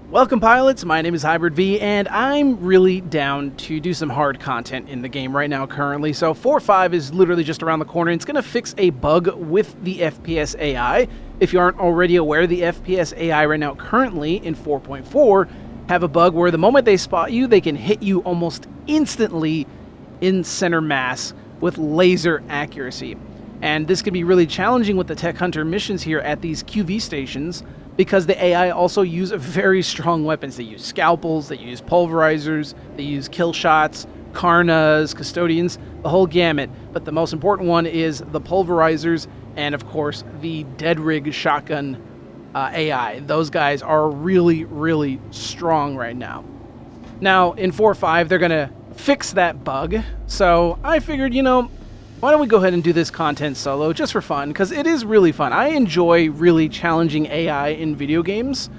Welcome pilots, my name is Hybrid V, and I'm really down to do some hard content in the game right now currently. So 4.5 is literally just around the corner. It's going to fix a bug with the FPS AI. If you aren't already aware, the FPS AI right now currently in 4.4 have a bug where the moment they spot you, they can hit you almost instantly in center mass with laser accuracy. And this can be really challenging with the Tech Hunter missions here at these QV stations, because the AI also use very strong weapons. They use scalpels, they use pulverizers, they use kill shots, Karnas, custodians, the whole gamut. But the most important one is the pulverizers and, of course, the dead rig shotgun AI. Those guys are really, really strong right now. Now, in 4.5, they're going to fix that bug. So I figured, why don't we go ahead and do this content solo just for fun, because it is really fun. I enjoy really challenging AI in video games.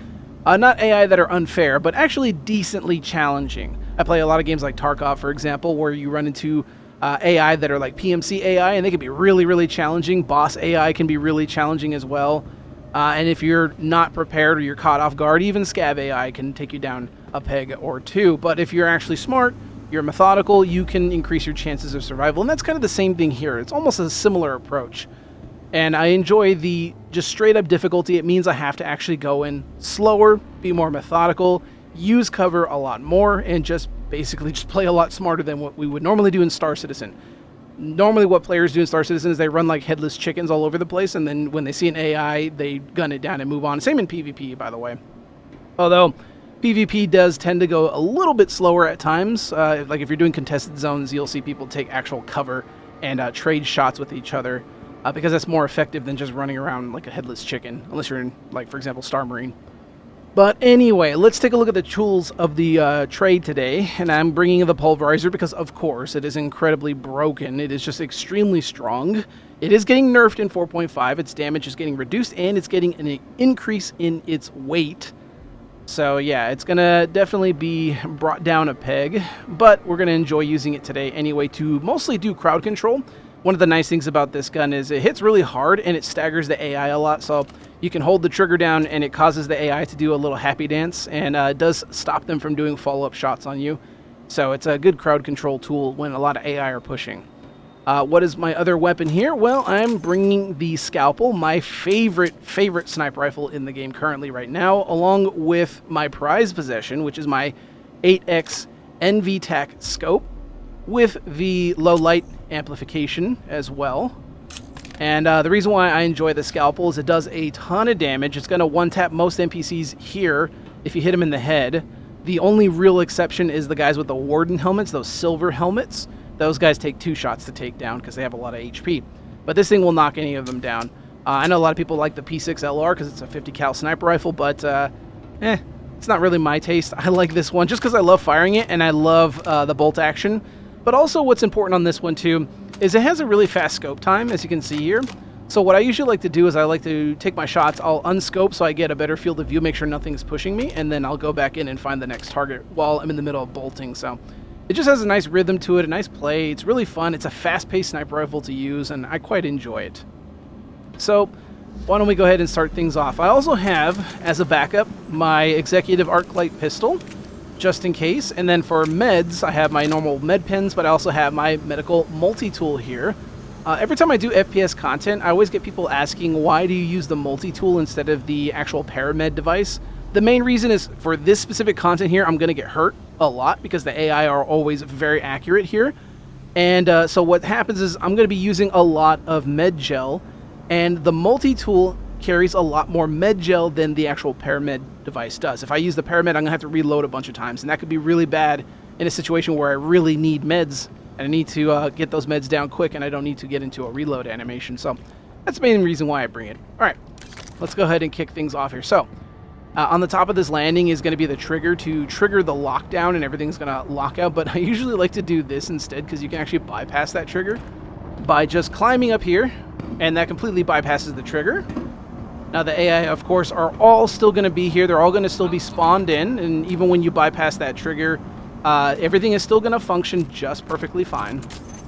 Not AI that are unfair, but actually decently challenging. I play a lot of games like Tarkov, for example, where you run into AI that are like PMC AI, and they can be really, really challenging. Boss AI can be really challenging as well. And if you're not prepared or you're caught off guard, even Scav AI can take you down a peg or two. But if you're actually smart, you're methodical, you can increase your chances of survival. And that's kind of the same thing here. It's almost a similar approach. And I enjoy the just straight up difficulty. It means I have to actually go in slower, be more methodical, use cover a lot more, and just basically just play a lot smarter than what we would normally do in Star Citizen. Normally what players do in Star Citizen is they run like headless chickens all over the place, and then when they see an AI, they gun it down and move on. Same in PvP, by the way. Although PvP does tend to go a little bit slower at times. Like if you're doing contested zones, you'll see people take actual cover and trade shots with each other, because that's more effective than just running around like a headless chicken, unless you're in, like, for example, Star Marine. But anyway, let's take a look at the tools of the trade today, and I'm bringing the pulverizer because, of course, it is incredibly broken. It is just extremely strong. It is getting nerfed in 4.5. Its damage is getting reduced, and it's getting an increase in its weight. So yeah, it's going to definitely be brought down a peg, but we're going to enjoy using it today anyway to mostly do crowd control. One of the nice things about this gun is it hits really hard and it staggers the AI a lot, so you can hold the trigger down and it causes the AI to do a little happy dance, and it does stop them from doing follow-up shots on you. So it's a good crowd control tool when a lot of AI are pushing. What is my other weapon here? Well, I'm bringing the Scalpel, my favorite sniper rifle in the game currently right now, along with my prized possession, which is my 8X NVTAC scope with the low light amplification as well. And the reason why I enjoy the Scalpel is it does a ton of damage. It's going to one-tap most NPCs here if you hit them in the head. The only real exception is the guys with the Warden helmets, those silver helmets. Those guys take 2 shots to take down because they have a lot of HP. But this thing will knock any of them down. I know a lot of people like the P6LR because it's a 50 cal sniper rifle, but it's not really my taste. I like this one just because I love firing it and I love the bolt action. But also what's important on this one too is it has a really fast scope time, as you can see here. So what I usually like to do is I like to take my shots, I'll unscope so I get a better field of view, make sure nothing's pushing me, and then I'll go back in and find the next target while I'm in the middle of bolting. So it just has a nice rhythm to it, a nice play. It's really fun. It's a fast-paced sniper rifle to use, and I quite enjoy it. So why don't we go ahead and start things off. I also have, as a backup, my Executive Arc Light pistol, just in case. And then for meds, I have my normal med pens, but I also have my medical multi-tool here. Every time I do FPS content, I always get people asking, why do you use the multi-tool instead of the actual paramed device? The main reason is for this specific content here, I'm going to get hurt a lot because the AI are always very accurate here. And so what happens is I'm going to be using a lot of med gel, and the multi-tool carries a lot more med gel than the actual paramed device does. If I use the paramed, I'm going to have to reload a bunch of times, and that could be really bad in a situation where I really need meds, and I need to get those meds down quick, and I don't need to get into a reload animation. So that's the main reason why I bring it. All right, let's go ahead and kick things off here. So on the top of this landing is going to be the trigger to trigger the lockdown, and everything's going to lock out. But I usually like to do this instead because you can actually bypass that trigger by just climbing up here, and that completely bypasses the trigger. Now the AI, of course, are all still going to be here. They're all going to still be spawned in, and even when you bypass that trigger, everything is still going to function just perfectly fine.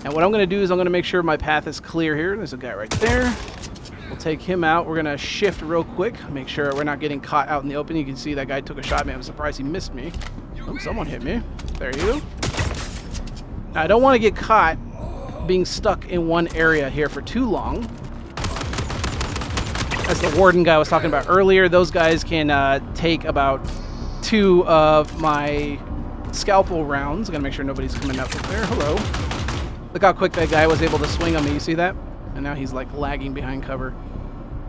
And what I'm going to do is I'm going to make sure my path is clear here. There's a guy right there. We'll take him out. We're going to shift real quick. Make sure we're not getting caught out in the open. You can see that guy took a shot at me. I'm surprised he missed me. Oh, someone hit me. There you go. Now, I don't want to get caught being stuck in one area here for too long. As the warden guy was talking about earlier, those guys can take about 2 of my scalpel rounds. I'm going to make sure nobody's coming up there. Hello. Look how quick that guy was able to swing on me. You see that? And now he's like lagging behind cover.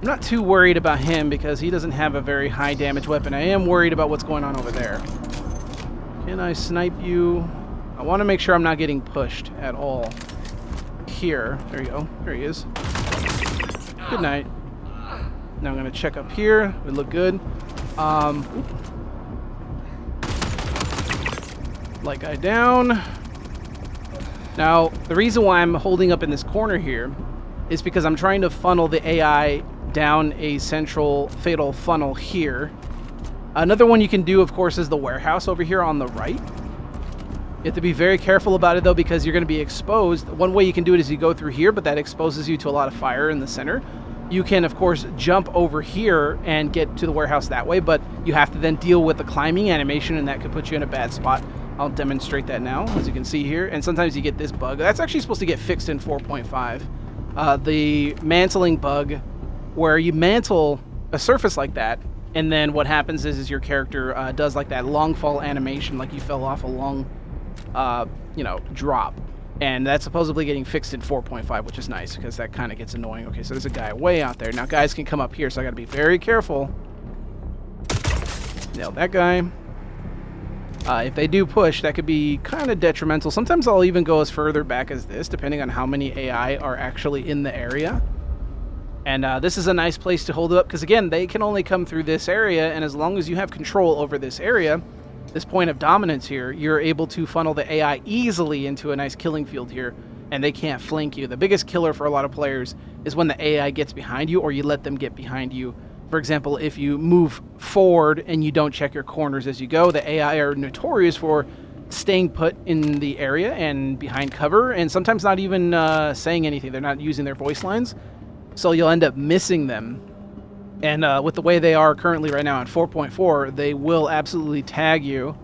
I'm not too worried about him because he doesn't have a very high damage weapon. I am worried about what's going on over there. Can I snipe you? I want to make sure I'm not getting pushed at all. Here. There you go. There he is. Good night. Now I'm going to check up here. We look good. Light guy down. Now, the reason why I'm holding up in this corner here is because I'm trying to funnel the AI down a central fatal funnel here. Another one you can do, of course, is the warehouse over here on the right. You have to be very careful about it, though, because you're going to be exposed. One way you can do it is you go through here, but that exposes you to a lot of fire in the center. You can, of course, jump over here and get to the warehouse that way, but you have to then deal with the climbing animation, and that could put you in a bad spot. I'll demonstrate that now, as you can see here. And sometimes you get this bug. That's actually supposed to get fixed in 4.5. The mantling bug, where you mantle a surface like that, and then what happens is your character does like that long fall animation, like you fell off a long, drop. And that's supposedly getting fixed in 4.5, which is nice, because that kind of gets annoying. Okay, so there's a guy way out there. Now, guys can come up here, so I got to be very careful. Nailed that guy. If they do push, that could be kind of detrimental. Sometimes I'll even go as further back as this, depending on how many AI are actually in the area. And this is a nice place to hold it up, because again, they can only come through this area, and as long as you have control over this area, this point of dominance here, you're able to funnel the AI easily into a nice killing field here, and they can't flank you. The biggest killer for a lot of players is when the AI gets behind you, or you let them get behind you. For example, if you move forward and you don't check your corners as you go, the AI are notorious for staying put in the area and behind cover, and sometimes not even saying anything. They're not using their voice lines, so you'll end up missing them. And with the way they are currently right now at 4.4, they will absolutely tag you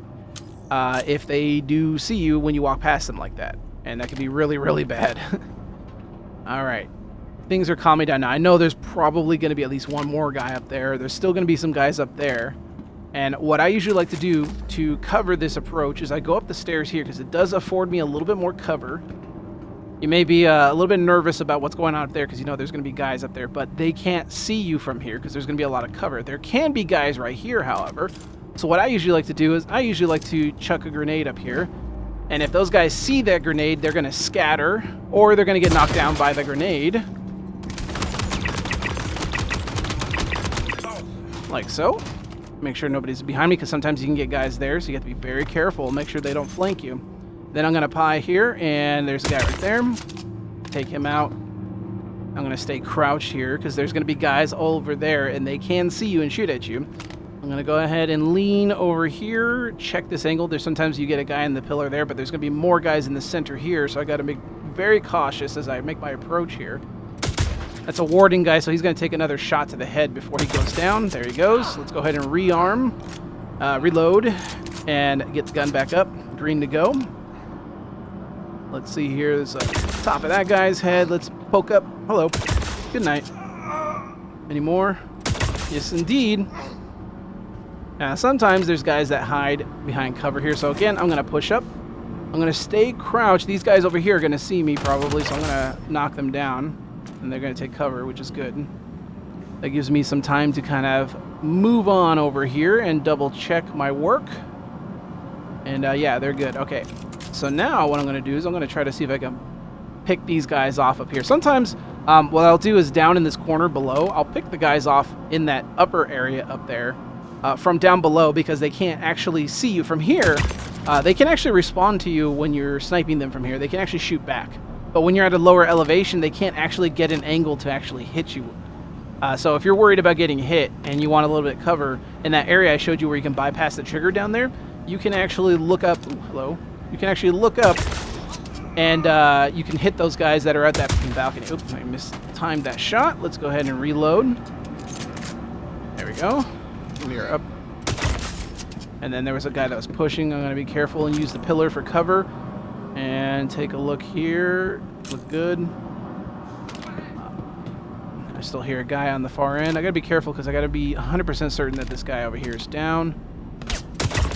if they do see you when you walk past them like that. And that could be really, really bad. All right. Things are calming down now. I know there's probably going to be at least one more guy up there. There's still going to be some guys up there. And what I usually like to do to cover this approach is I go up the stairs here because it does afford me a little bit more cover. You may be a little bit nervous about what's going on up there because you know there's going to be guys up there, but they can't see you from here because there's going to be a lot of cover. There can be guys right here, however. So what I usually like to do is I usually like to chuck a grenade up here. And if those guys see that grenade, they're going to scatter, or they're going to get knocked down by the grenade. Like so. Make sure nobody's behind me, because sometimes you can get guys there, so you have to be very careful. Make sure they don't flank you. Then I'm going to pie here, and there's a guy right there. Take him out. I'm going to stay crouched here, because there's going to be guys all over there, and they can see you and shoot at you. I'm going to go ahead and lean over here, check this angle. There's sometimes you get a guy in the pillar there, but there's going to be more guys in the center here, so I got to be very cautious as I make my approach here. That's a warding guy, so he's going to take another shot to the head before he goes down. There he goes. Let's go ahead and rearm, reload, and get the gun back up. Green to go. Let's see here. There's a top of that guy's head. Let's poke up. Hello. Good night. Any more? Yes, indeed. Now, sometimes there's guys that hide behind cover here. So again, I'm going to push up. I'm going to stay crouched. These guys over here are going to see me probably, so I'm going to knock them down. And they're going to take cover, which is good. That gives me some time to kind of move on over here and double check my work. And yeah, they're good. Okay. So now what I'm going to do is I'm going to try to see if I can pick these guys off up here. Sometimes what I'll do is down in this corner below, I'll pick the guys off in that upper area up there from down below, because they can't actually see you from here. They can actually respond to you when you're sniping them from here. They can actually shoot back. But when you're at a lower elevation, they can't actually get an angle to actually hit you. So if you're worried about getting hit and you want a little bit of cover, in that area I showed you where you can bypass the trigger down there, you can actually look up. Ooh, hello. You can actually look up And you can hit those guys that are at that balcony. Oops, I mistimed that shot. Let's go ahead and reload. There we go. We are up. And then there was a guy that was pushing. I'm going to be careful and use the pillar for cover. And take a look here. Look good. I still hear a guy on the far end. I got to be careful because I got to be 100% certain that this guy over here is down.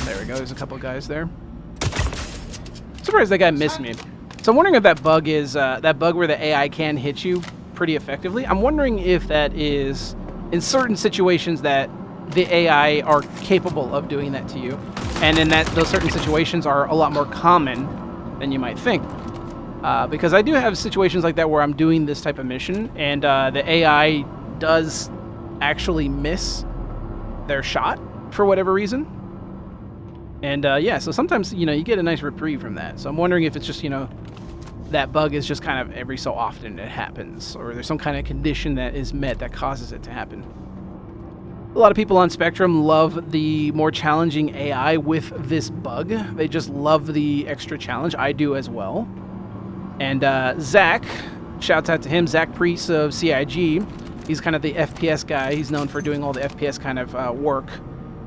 There we go. There's a couple guys there. Surprised that guy missed me. So I'm wondering if that bug is that bug where the AI can hit you pretty effectively. I'm wondering if that is in certain situations that the AI are capable of doing that to you, and in that those certain situations are a lot more common than you might think. Because I do have situations like that where I'm doing this type of mission, and the AI does actually miss their shot for whatever reason. And yeah, so sometimes, you know, you get a nice reprieve from that. So I'm wondering if it's just, you know, that bug is just kind of every so often it happens, or there's some kind of condition that is met that causes it to happen. A lot of people on Spectrum love the more challenging AI with this bug. They just love the extra challenge. I do as well. And Zach, shouts out to him, Zach Priest of CIG. He's kind of the FPS guy. He's known for doing all the FPS kind of work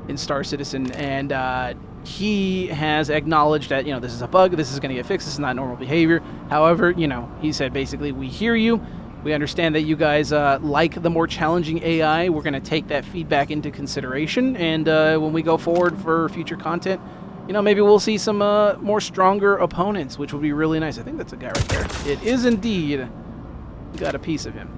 in Star Citizen. And he has acknowledged that, you know, this is a bug, this is going to get fixed, this is not normal behavior. However, you know, he said basically, we hear you, we understand that you guys like the more challenging AI, we're going to take that feedback into consideration, and when we go forward for future content, you know, maybe we'll see some more stronger opponents, which would be really nice. I think that's a guy right there. It is indeed. Got a piece of him.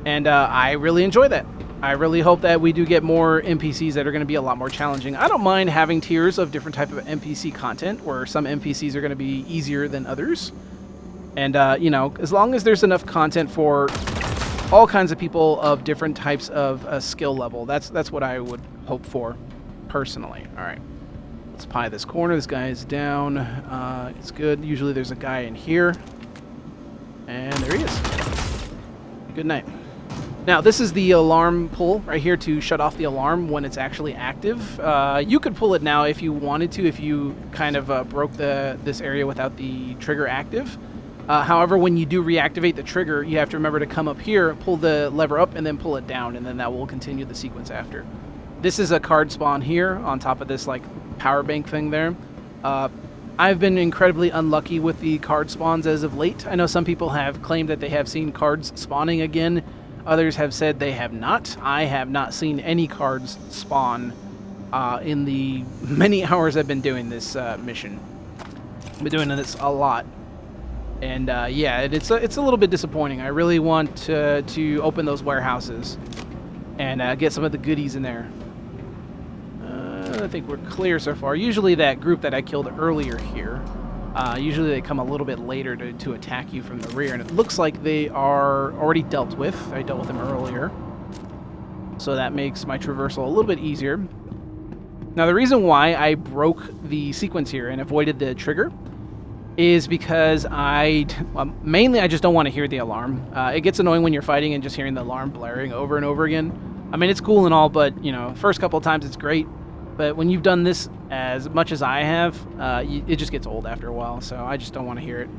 And I really enjoy that. I really hope that we do get more NPCs that are going to be a lot more challenging. I don't mind having tiers of different type of NPC content, where some NPCs are going to be easier than others. And, you know, as long as there's enough content for all kinds of people of different types of skill level, that's what I would hope for, personally. All right. Let's pie this corner. This guy is down. It's good. Usually there's a guy in here. And there he is. Good night. Now, this is the alarm pull right here to shut off the alarm when it's actually active. You could pull it now if you wanted to, if you kind of broke this area without the trigger active. However, when you do reactivate the trigger, you have to remember to come up here, pull the lever up, and then pull it down, and then that will continue the sequence after. This is a card spawn here on top of this like power bank thing there. I've been incredibly unlucky with the card spawns as of late. I know some people have claimed that they have seen cards spawning again. Others have said they have not. I have not seen any cards spawn in the many hours I've been doing this mission. I've been doing this a lot. And yeah, it's a little bit disappointing. I really want to open those warehouses and get some of the goodies in there. I think we're clear so far. Usually that group that I killed earlier here, usually they come a little bit later to attack you from the rear, and it looks like they are already dealt with. I dealt with them earlier. So that makes my traversal a little bit easier. Now, the reason why I broke the sequence here and avoided the trigger is because mainly I just don't want to hear the alarm. It gets annoying when you're fighting and just hearing the alarm blaring over and over again. I mean, it's cool and all, but, you know, first couple of times it's great. But when you've done this as much as I have, it just gets old after a while, so I just don't want to hear it.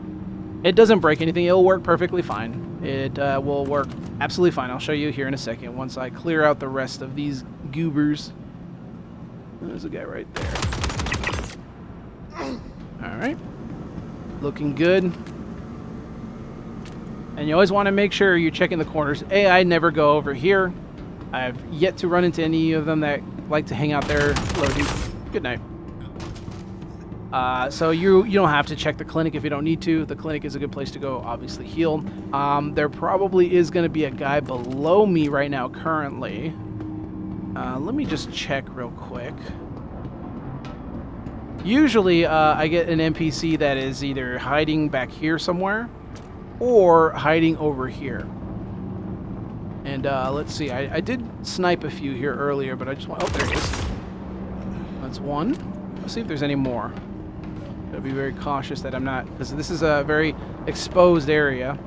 It doesn't break anything. It'll work perfectly fine. It will work absolutely fine. I'll show you here in a second once I clear out the rest of these goobers. There's a guy right there. All right. Looking good. And you always want to make sure you're checking the corners. I never go over here. I've yet to run into any of them that like to hang out there loading. Good night. So you don't have to check the clinic if you don't need to. The clinic is a good place to go, obviously heal. There probably is going to be a guy below me right now currently. Let me just check real quick. Usually I get an NPC that is either hiding back here somewhere or hiding over here. And let's see, I did snipe a few here earlier, but I just want... Oh, there it is. That's one. Let's see if there's any more. Gotta be very cautious that I'm not... Because this is a very exposed area.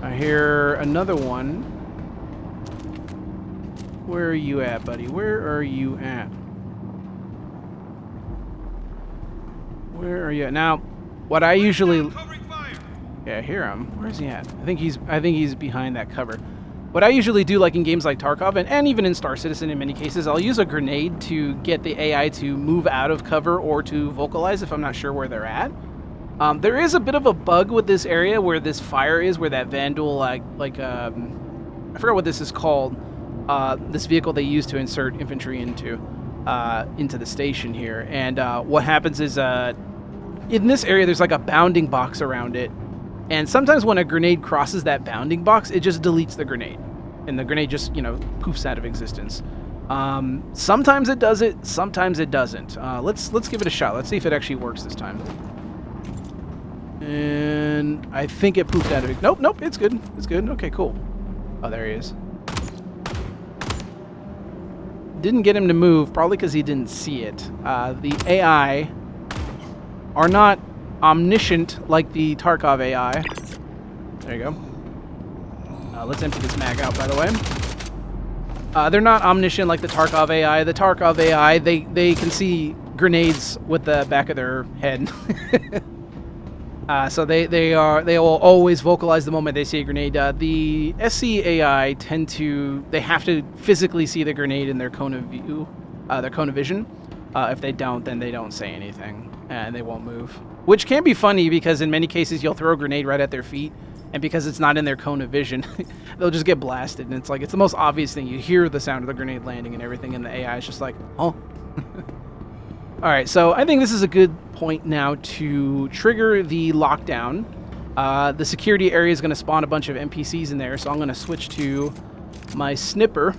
I hear another one. Where are you at, buddy? Where are you at? Where are you now? What I usually... Yeah, I hear him. Where is he at? I think he's behind that cover. What I usually do, like in games like Tarkov, and even in Star Citizen in many cases, I'll use a grenade to get the AI to move out of cover or to vocalize if I'm not sure where they're at. There is a bit of a bug with this area where this fire is, where that Vandal, I forgot what this is called, this vehicle they use to insert infantry into the station here. And what happens is, in this area, there's like a bounding box around it. And sometimes when a grenade crosses that bounding box, it just deletes the grenade. And the grenade just, poofs out of existence. Sometimes it does it, sometimes it doesn't. Let's give it a shot. Let's see if it actually works this time. And I think it poofed out of it. Nope, it's good. It's good. Okay, cool. Oh, there he is. Didn't get him to move, probably because he didn't see it. The AI are not omniscient like the Tarkov AI. There you go. Let's empty this mag out, by the way. They're not omniscient like the Tarkov AI. The Tarkov AI, they can see grenades with the back of their head. So they will always vocalize the moment they see a grenade. The SC AI they have to physically see the grenade in their cone of view, their cone of vision. If they don't, then they don't say anything and they won't move. Which can be funny because in many cases you'll throw a grenade right at their feet, and because it's not in their cone of vision, they'll just get blasted. And it's the most obvious thing. You hear the sound of the grenade landing and everything, and the AI is just like, huh? Alright, so I think this is a good point now to trigger the lockdown. The security area is going to spawn a bunch of NPCs in there, so I'm going to switch to my snipper.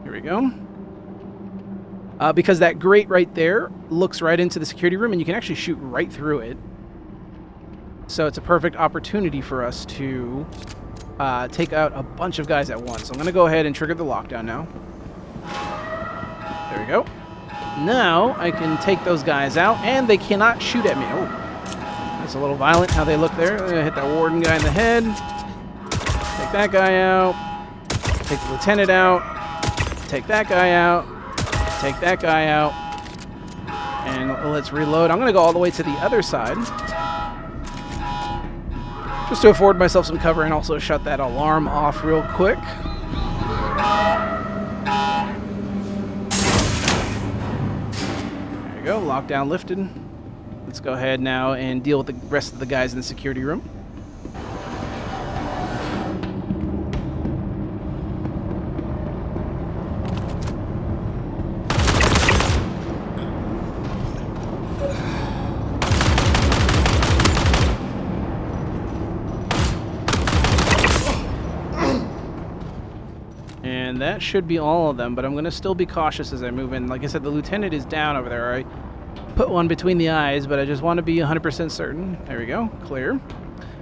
Here we go. Because that grate right there looks right into the security room, and you can actually shoot right through it. So it's a perfect opportunity for us to take out a bunch of guys at once. So I'm going to go ahead and trigger the lockdown now. There we go. Now I can take those guys out, and they cannot shoot at me. Oh, that's a little violent how they look there. I'm going to hit that warden guy in the head. Take that guy out. Take the lieutenant out. Take that guy out. Take that guy out. And let's reload. I'm going to go all the way to the other side, just to afford myself some cover and also shut that alarm off real quick. There you go. Lockdown lifted. Let's go ahead now and deal with the rest of the guys in the security room. And that should be all of them, but I'm going to still be cautious as I move in. Like I said, the lieutenant is down over there. I put one between the eyes, but I just want to be 100% certain. There we go. Clear.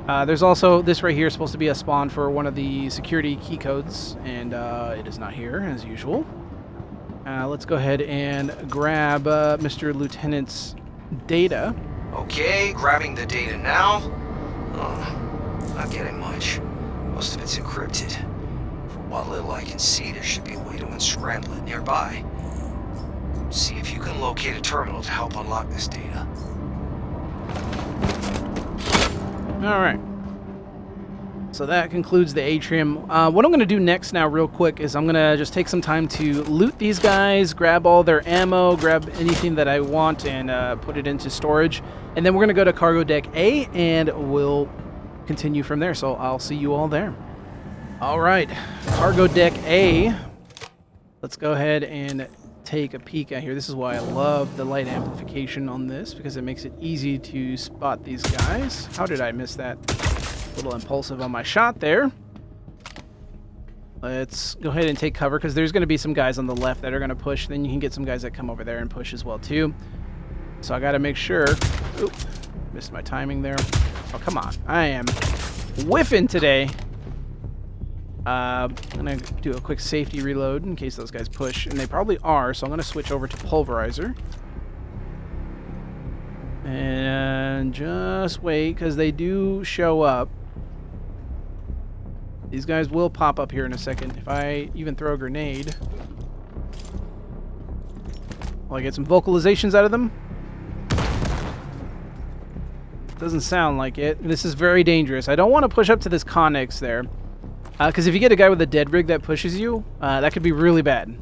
There's also this right here, supposed to be a spawn for one of the security key codes, and it is not here, as usual. Let's go ahead and grab Mr. Lieutenant's data. Okay, grabbing the data now. Not getting much. Most of it's encrypted. From what little I can see, there should be a way to unscramble it nearby. See if you can locate a terminal to help unlock this data. Alright. So that concludes the Atrium. What I'm going to do next now real quick is I'm going to just take some time to loot these guys, grab all their ammo, grab anything that I want, and put it into storage. And then we're going to go to Cargo Deck A, and we'll continue from there. So I'll see you all there. Alright, Cargo Deck A. Let's go ahead and take a peek at here. This is why I love the light amplification on this, because it makes it easy to spot these guys. How did I miss that? A little impulsive on my shot there. Let's go ahead and take cover, because there's going to be some guys on the left that are going to push. Then you can get some guys that come over there and push as well too. So I got to make sure. Oop, missed my timing there. Oh, come on. I am whiffing today. I'm going to do a quick safety reload in case those guys push, and they probably are, so I'm going to switch over to Pulverizer. And just wait, because they do show up. These guys will pop up here in a second. If I even throw a grenade, will I get some vocalizations out of them? Doesn't sound like it. This is very dangerous. I don't want to push up to this Connex there. Because if you get a guy with a dead rig that pushes you, that could be really bad.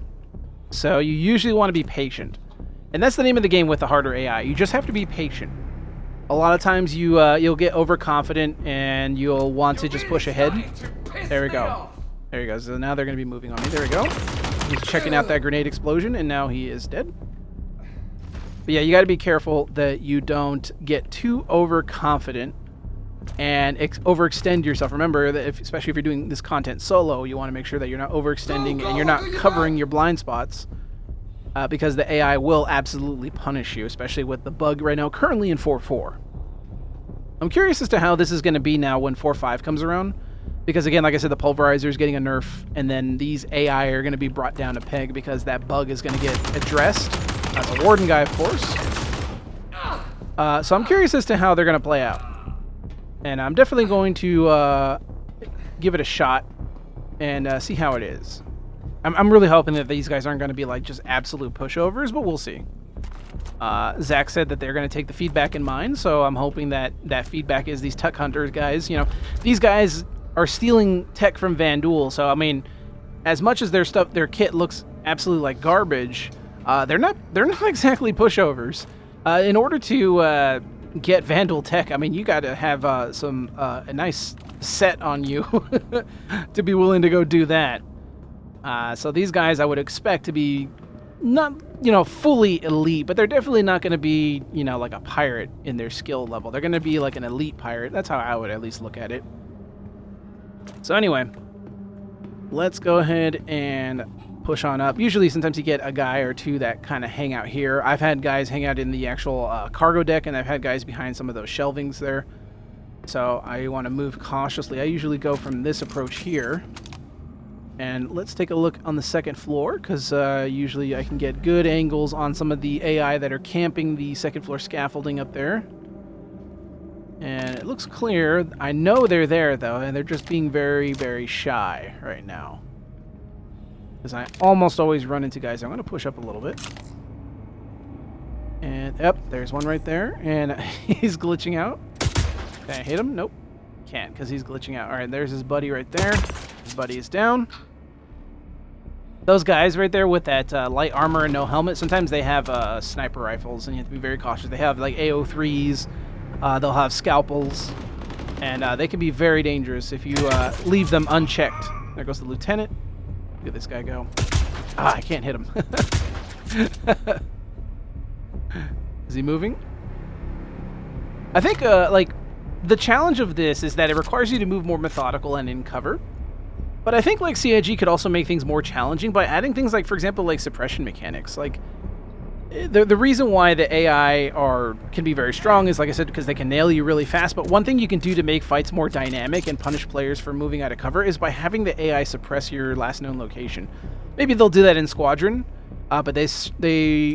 So you usually want to be patient. And that's the name of the game with the harder AI. You just have to be patient. A lot of times you'll get overconfident and you'll want to just push ahead. There we go. There he goes. So now they're going to be moving on me. There we go. He's checking out that grenade explosion, and now he is dead. But yeah, you got to be careful that you don't get too overconfident and overextend yourself. Remember that especially if you're doing this content solo, you want to make sure that you're not overextending and you're not covering your blind spots because the AI will absolutely punish you, especially with the bug right now currently in 4.4. I'm curious as to how this is going to be now when 4.5 comes around. Because again, like I said, the pulverizer is getting a nerf, and then these AI are going to be brought down a peg because that bug is going to get addressed. That's a warden guy, of course. So I'm curious as to how they're going to play out. And I'm definitely going to give it a shot and see how it is. I'm really hoping that these guys aren't going to be like just absolute pushovers, but we'll see. Zach said that they're going to take the feedback in mind, so I'm hoping that that feedback is these tech hunters guys. You know, these guys are stealing tech from Vanduul, so I mean, as much as their kit looks absolutely like garbage, they're not exactly pushovers. In order to get Vanduul tech, I mean, you got to have a nice set on you to be willing to go do that. So these guys I would expect to be not, fully elite, but they're definitely not going to be, like a pirate in their skill level. They're going to be like an elite pirate. That's how I would at least look at it. So anyway, let's go ahead and push on up. Usually sometimes you get a guy or two that kind of hang out here. I've had guys hang out in the actual cargo deck, and I've had guys behind some of those shelvings there. So I want to move cautiously. I usually go from this approach here. And let's take a look on the second floor, because usually I can get good angles on some of the AI that are camping the second floor scaffolding up there. And it looks clear. I know they're there, though, and they're just being very, very shy right now. Because I almost always run into guys. I'm going to push up a little bit. And, yep, there's one right there. And he's glitching out. Can I hit him? Nope. Can't, because he's glitching out. All right, there's his buddy right there. His buddy is down. Those guys right there with that light armor and no helmet, sometimes they have sniper rifles, and you have to be very cautious. They have, like, AO3s. They'll have scalpels, and they can be very dangerous if you leave them unchecked. There goes the lieutenant. Look at this guy go. I can't hit him. Is he moving? I think, the challenge of this is that it requires you to move more methodical and in cover. But I think, like, CIG could also make things more challenging by adding things like, for example, like suppression mechanics. Like, the reason why the AI can be very strong is, like I said, because they can nail you really fast. But one thing you can do to make fights more dynamic and punish players for moving out of cover is by having the AI suppress your last known location. Maybe they'll do that in Squadron, but they...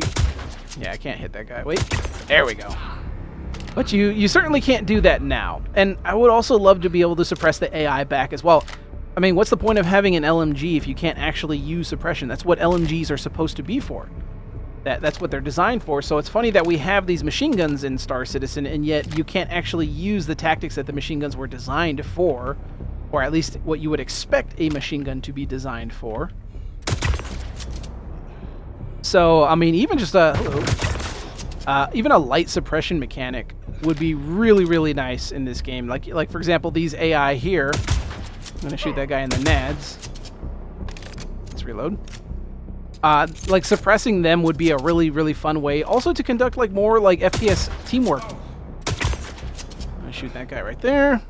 Yeah, I can't hit that guy. Wait, there we go. But you certainly can't do that now. And I would also love to be able to suppress the AI back as well. I mean, what's the point of having an LMG if you can't actually use suppression? That's what LMGs are supposed to be for. That's what they're designed for. So it's funny that we have these machine guns in Star Citizen, and yet you can't actually use the tactics that the machine guns were designed for, or at least what you would expect a machine gun to be designed for. So, I mean, even just even a light suppression mechanic would be really, really nice in this game. Like for example, these AI here. I'm gonna shoot that guy in the nads. Let's reload. Like suppressing them would be a really, really fun way. Also to conduct like more like FPS teamwork. I'm gonna shoot that guy right there.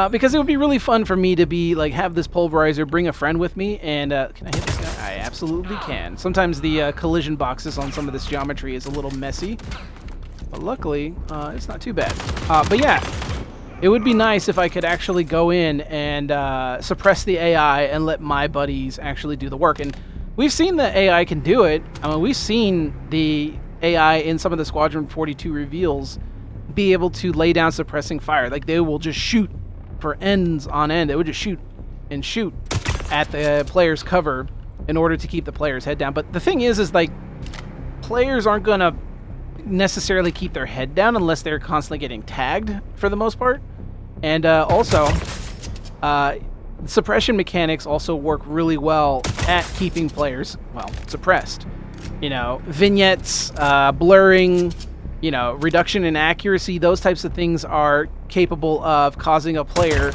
Because it would be really fun for me to be like have this pulverizer, bring a friend with me, and can I hit this guy? I absolutely can. Sometimes the collision boxes on some of this geometry is a little messy, but luckily it's not too bad. But yeah, it would be nice if I could actually go in and suppress the AI and let my buddies actually do the work. And we've seen the AI can do it. I mean, we've seen the AI in some of the Squadron 42 reveals be able to lay down suppressing fire. Like, they will just shoot for ends on end. They would just shoot and shoot at the player's cover in order to keep the player's head down. But the thing is like, players aren't going to necessarily keep their head down unless they're constantly getting tagged for the most part. And also, suppression mechanics also work really well at keeping players, well, suppressed. You know, vignettes, blurring, you know, reduction in accuracy, those types of things are capable of causing a player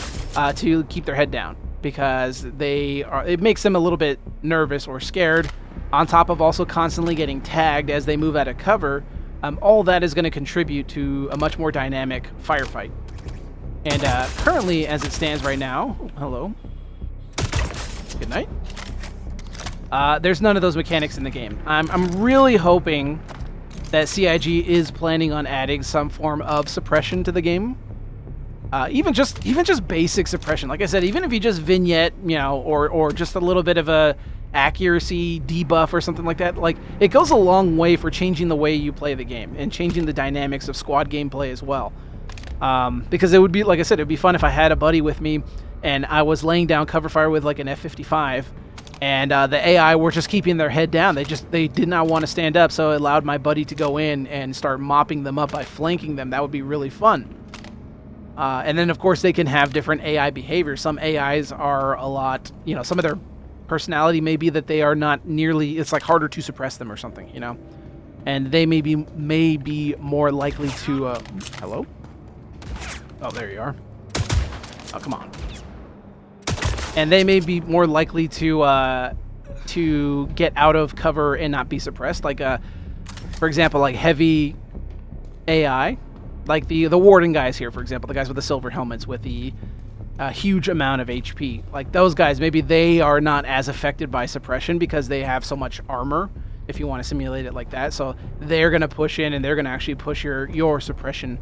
to keep their head down because it makes them a little bit nervous or scared, on top of also constantly getting tagged as they move out of cover. All that is going to contribute to a much more dynamic firefight. And currently, as it stands right now, hello, good night. There's none of those mechanics in the game. I'm really hoping that CIG is planning on adding some form of suppression to the game. Even just basic suppression. Like I said, even if you just vignette, you know, or just a little bit of a accuracy debuff or something like that, like it goes a long way for changing the way you play the game and changing the dynamics of squad gameplay as well. Because it would be, like I said, it would be fun if I had a buddy with me and I was laying down cover fire with like an F-55 and the AI were just keeping their head down. They did not want to stand up, so it allowed my buddy to go in and start mopping them up by flanking them. That would be really fun. And then, of course, they can have different AI behavior. Some AIs are a lot, you know, some of their personality may be that they are not nearly, it's like harder to suppress them or something, you know. And they may be more likely to, hello? Oh, there you are. Oh, come on. And they may be more likely to get out of cover and not be suppressed. Like, for example, like heavy AI, like the warden guys here, for example, the guys with the silver helmets with the huge amount of HP. Like those guys, maybe they are not as affected by suppression because they have so much armor, if you want to simulate it like that. So they're going to push in and they're going to actually push your suppression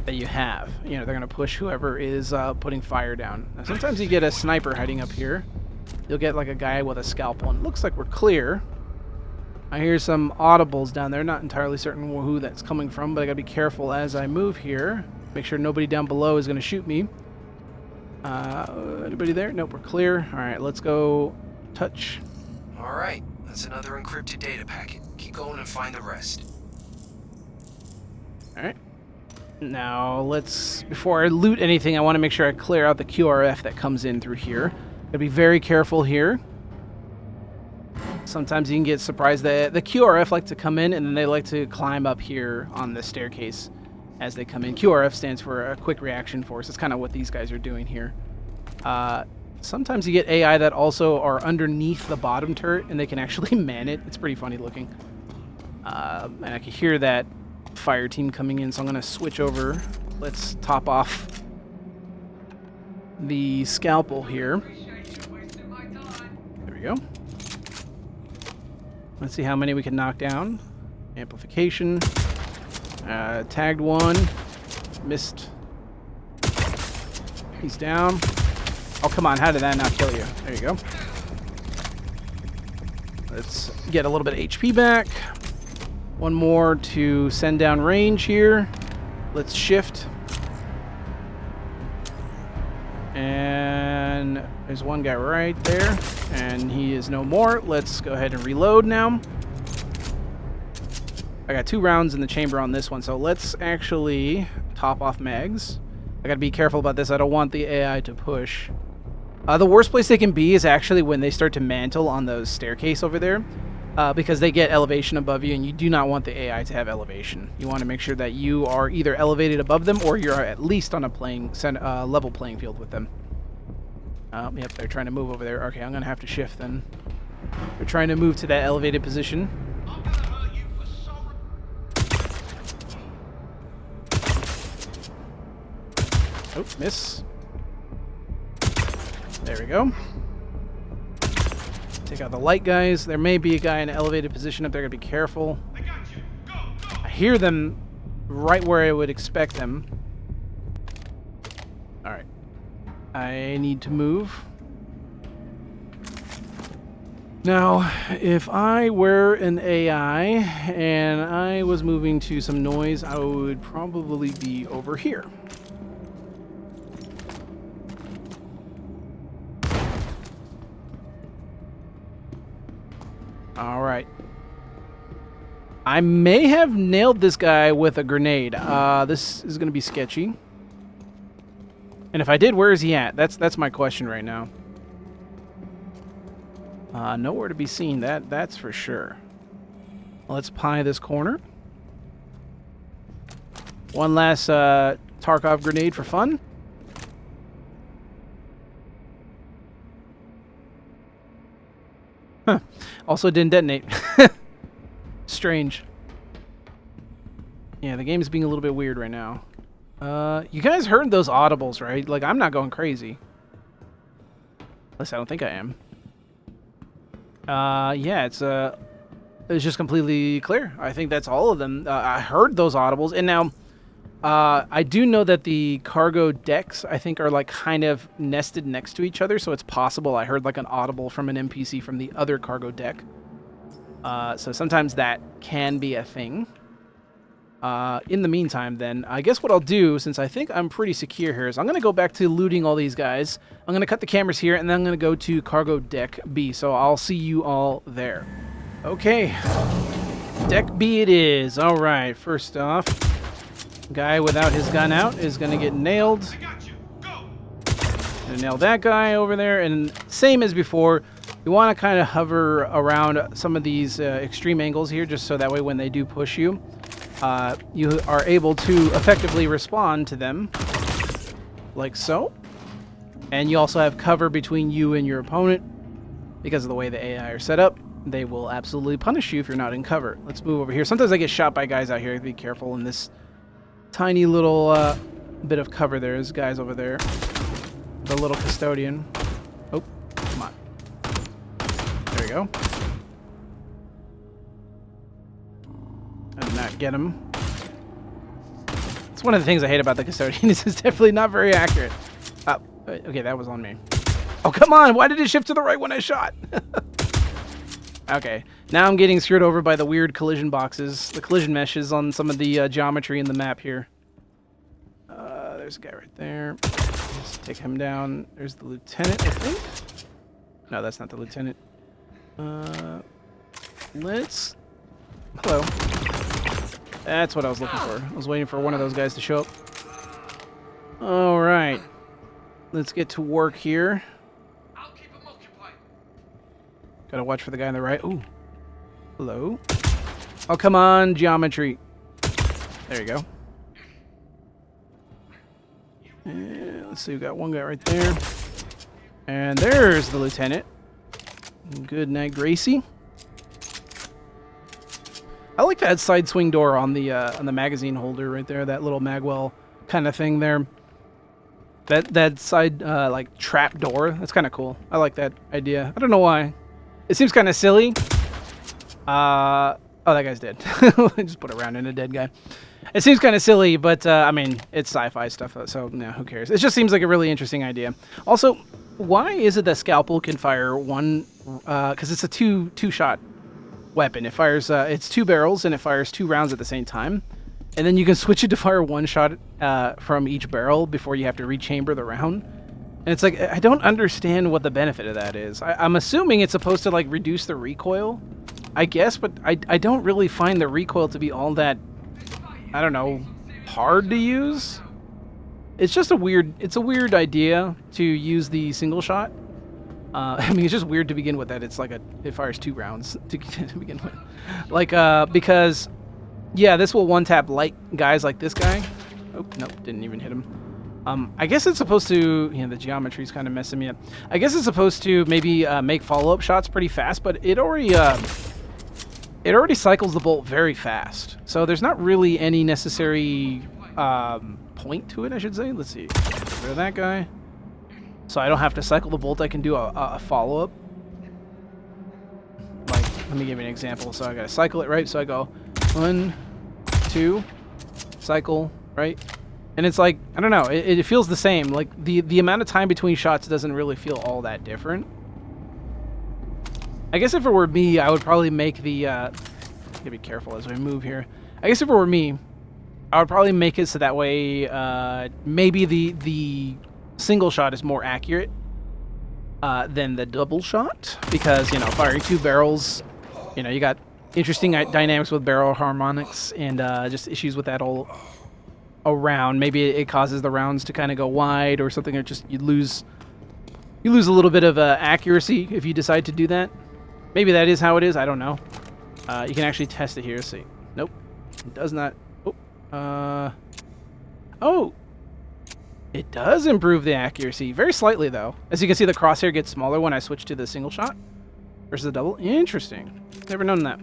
that you have. You know, they're going to push whoever is putting fire down. Now, sometimes you get a sniper hiding up here. You'll get like a guy with a scalpel. And it looks like we're clear. I hear some audibles down there. Not entirely certain who that's coming from, but I got to be careful as I move here. Make sure nobody down below is going to shoot me. Anybody there? Nope, we're clear. All right, let's go touch. All right, that's another encrypted data packet. Keep going and find the rest. All right. Now, before I loot anything, I want to make sure I clear out the QRF that comes in through here. Gotta be very careful here. Sometimes you can get surprised that the QRF like to come in and then they like to climb up here on the staircase as they come in. QRF stands for a quick reaction force. It's kind of what these guys are doing here. Sometimes you get AI that also are underneath the bottom turret and they can actually man it. It's pretty funny looking. And I can hear that fire team coming in, so I'm going to switch over. Let's top off the scalpel here. There we go. Let's see how many we can knock down. Amplification. Tagged one. Missed. He's down. Oh, come on. How did that not kill you? There you go. Let's get a little bit of HP back. One more to send down range here. Let's shift. And there's one guy right there. And he is no more. Let's go ahead and reload now. I got 2 rounds in the chamber on this one, so let's actually top off mags. I gotta be careful about this. I don't want the AI to push. The worst place they can be is actually when they start to mantle on those staircase over there. Because they get elevation above you, and you do not want the AI to have elevation. You want to make sure that you are either elevated above them, or you're at least on a level playing field with them. Yep, they're trying to move over there. Okay, I'm going to have to shift then. They're trying to move to that elevated position. Oh, miss. There we go. Take out the light guys. There may be a guy in an elevated position up there. Gotta be careful. I got you. Go, go. I hear them right where I would expect them. Alright. I need to move. Now, if I were an AI and I was moving to some noise, I would probably be over here. All right. I may have nailed this guy with a grenade. This is going to be sketchy. And if I did, where is he at? That's my question right now. Nowhere to be seen. That's for sure. Let's pie this corner. One last Tarkov grenade for fun. Huh. Also didn't detonate. Strange. Yeah, the game is being a little bit weird right now. You guys heard those audibles, right? Like, I'm not going crazy. At least I don't think I am. Yeah, it's just completely clear. I think that's all of them. I heard those audibles, and now I do know that the cargo decks, I think, are like kind of nested next to each other, so it's possible I heard like an audible from an NPC from the other cargo deck. So sometimes that can be a thing. In the meantime, then, I guess what I'll do, since I think I'm pretty secure here, is I'm going to go back to looting all these guys. I'm going to cut the cameras here, and then I'm going to go to Cargo Deck B. So I'll see you all there. Okay. Deck B it is. All right. First off, guy without his gun out is going to get nailed. I got you. Go. Gonna nail that guy over there. And same as before, you want to kind of hover around some of these extreme angles here, just so that way when they do push you, you are able to effectively respond to them, like so. And you also have cover between you and your opponent. Because of the way the AI are set up, they will absolutely punish you if you're not in cover. Let's move over here. Sometimes I get shot by guys out here. Be careful in this tiny little bit of cover. There's guys over there. The little custodian. Oh, come on. There we go. I did not get him. It's one of the things I hate about the custodian. This is definitely not very accurate. Okay, that was on me. Oh, come on! Why did it shift to the right when I shot? Okay, now I'm getting screwed over by the weird collision boxes, the collision meshes on some of the geometry in the map here. There's a guy right there. Let's take him down. There's the lieutenant, I think. No, that's not the lieutenant. Let's... Hello. That's what I was looking for. I was waiting for one of those guys to show up. Alright. Let's get to work here. I'll keep him occupied. Gotta watch for the guy on the right. Ooh. Hello. Oh, come on, geometry. There you go. And let's see, we got one guy right there. And there's the lieutenant. Good night, Gracie. I like that side swing door on the magazine holder right there. That little magwell kind of thing there. That side like trap door. That's kind of cool. I like that idea. I don't know why. It seems kind of silly. Oh, that guy's dead. Just put a round in a dead guy. It seems kind of silly, but I mean, it's sci-fi stuff, so yeah, who cares? It just seems like a really interesting idea. Also, why is it that Scalpel can fire one? Because it's a two-shot weapon. It fires. It's 2 barrels and it fires 2 rounds at the same time, and then you can switch it to fire 1 shot from each barrel before you have to rechamber the round. And it's like, I don't understand what the benefit of that is. I'm assuming it's supposed to like reduce the recoil, I guess, but I don't really find the recoil to be all that, I don't know, hard to use. It's just a weird idea to use the single shot. I mean, it's just weird to begin with that it's like it fires 2 rounds to begin with. Like, because, yeah, this will one-tap light guys like this guy. Oh, nope, didn't even hit him. I guess it's supposed to, the geometry's kind of messing me up. I guess it's supposed to maybe make follow-up shots pretty fast, but it already cycles the bolt very fast. So there's not really any necessary point to it, I should say. Let's see. Get rid of that guy. So I don't have to cycle the bolt. I can do a follow-up. Like, let me give you an example. So I got to cycle it, right? So I go 1, 2, cycle, right? And it's like, I don't know, it feels the same. Like, the amount of time between shots doesn't really feel all that different. I guess if it were me, I would probably make the, gotta be careful as we move here. I guess if it were me, I would probably make it so that way, maybe the single shot is more accurate than the double shot. Because, firing 2 barrels, you got interesting dynamics with barrel harmonics and just issues with that all around. Maybe it causes the rounds to kind of go wide or something, or just you lose a little bit of accuracy if you decide to do that. Maybe that is how it is. I don't know. You can actually test it here. See, nope, it does not. Oh, it does improve the accuracy very slightly though. As you can see, the crosshair gets smaller when I switch to the single shot versus the double. Interesting. Never known that.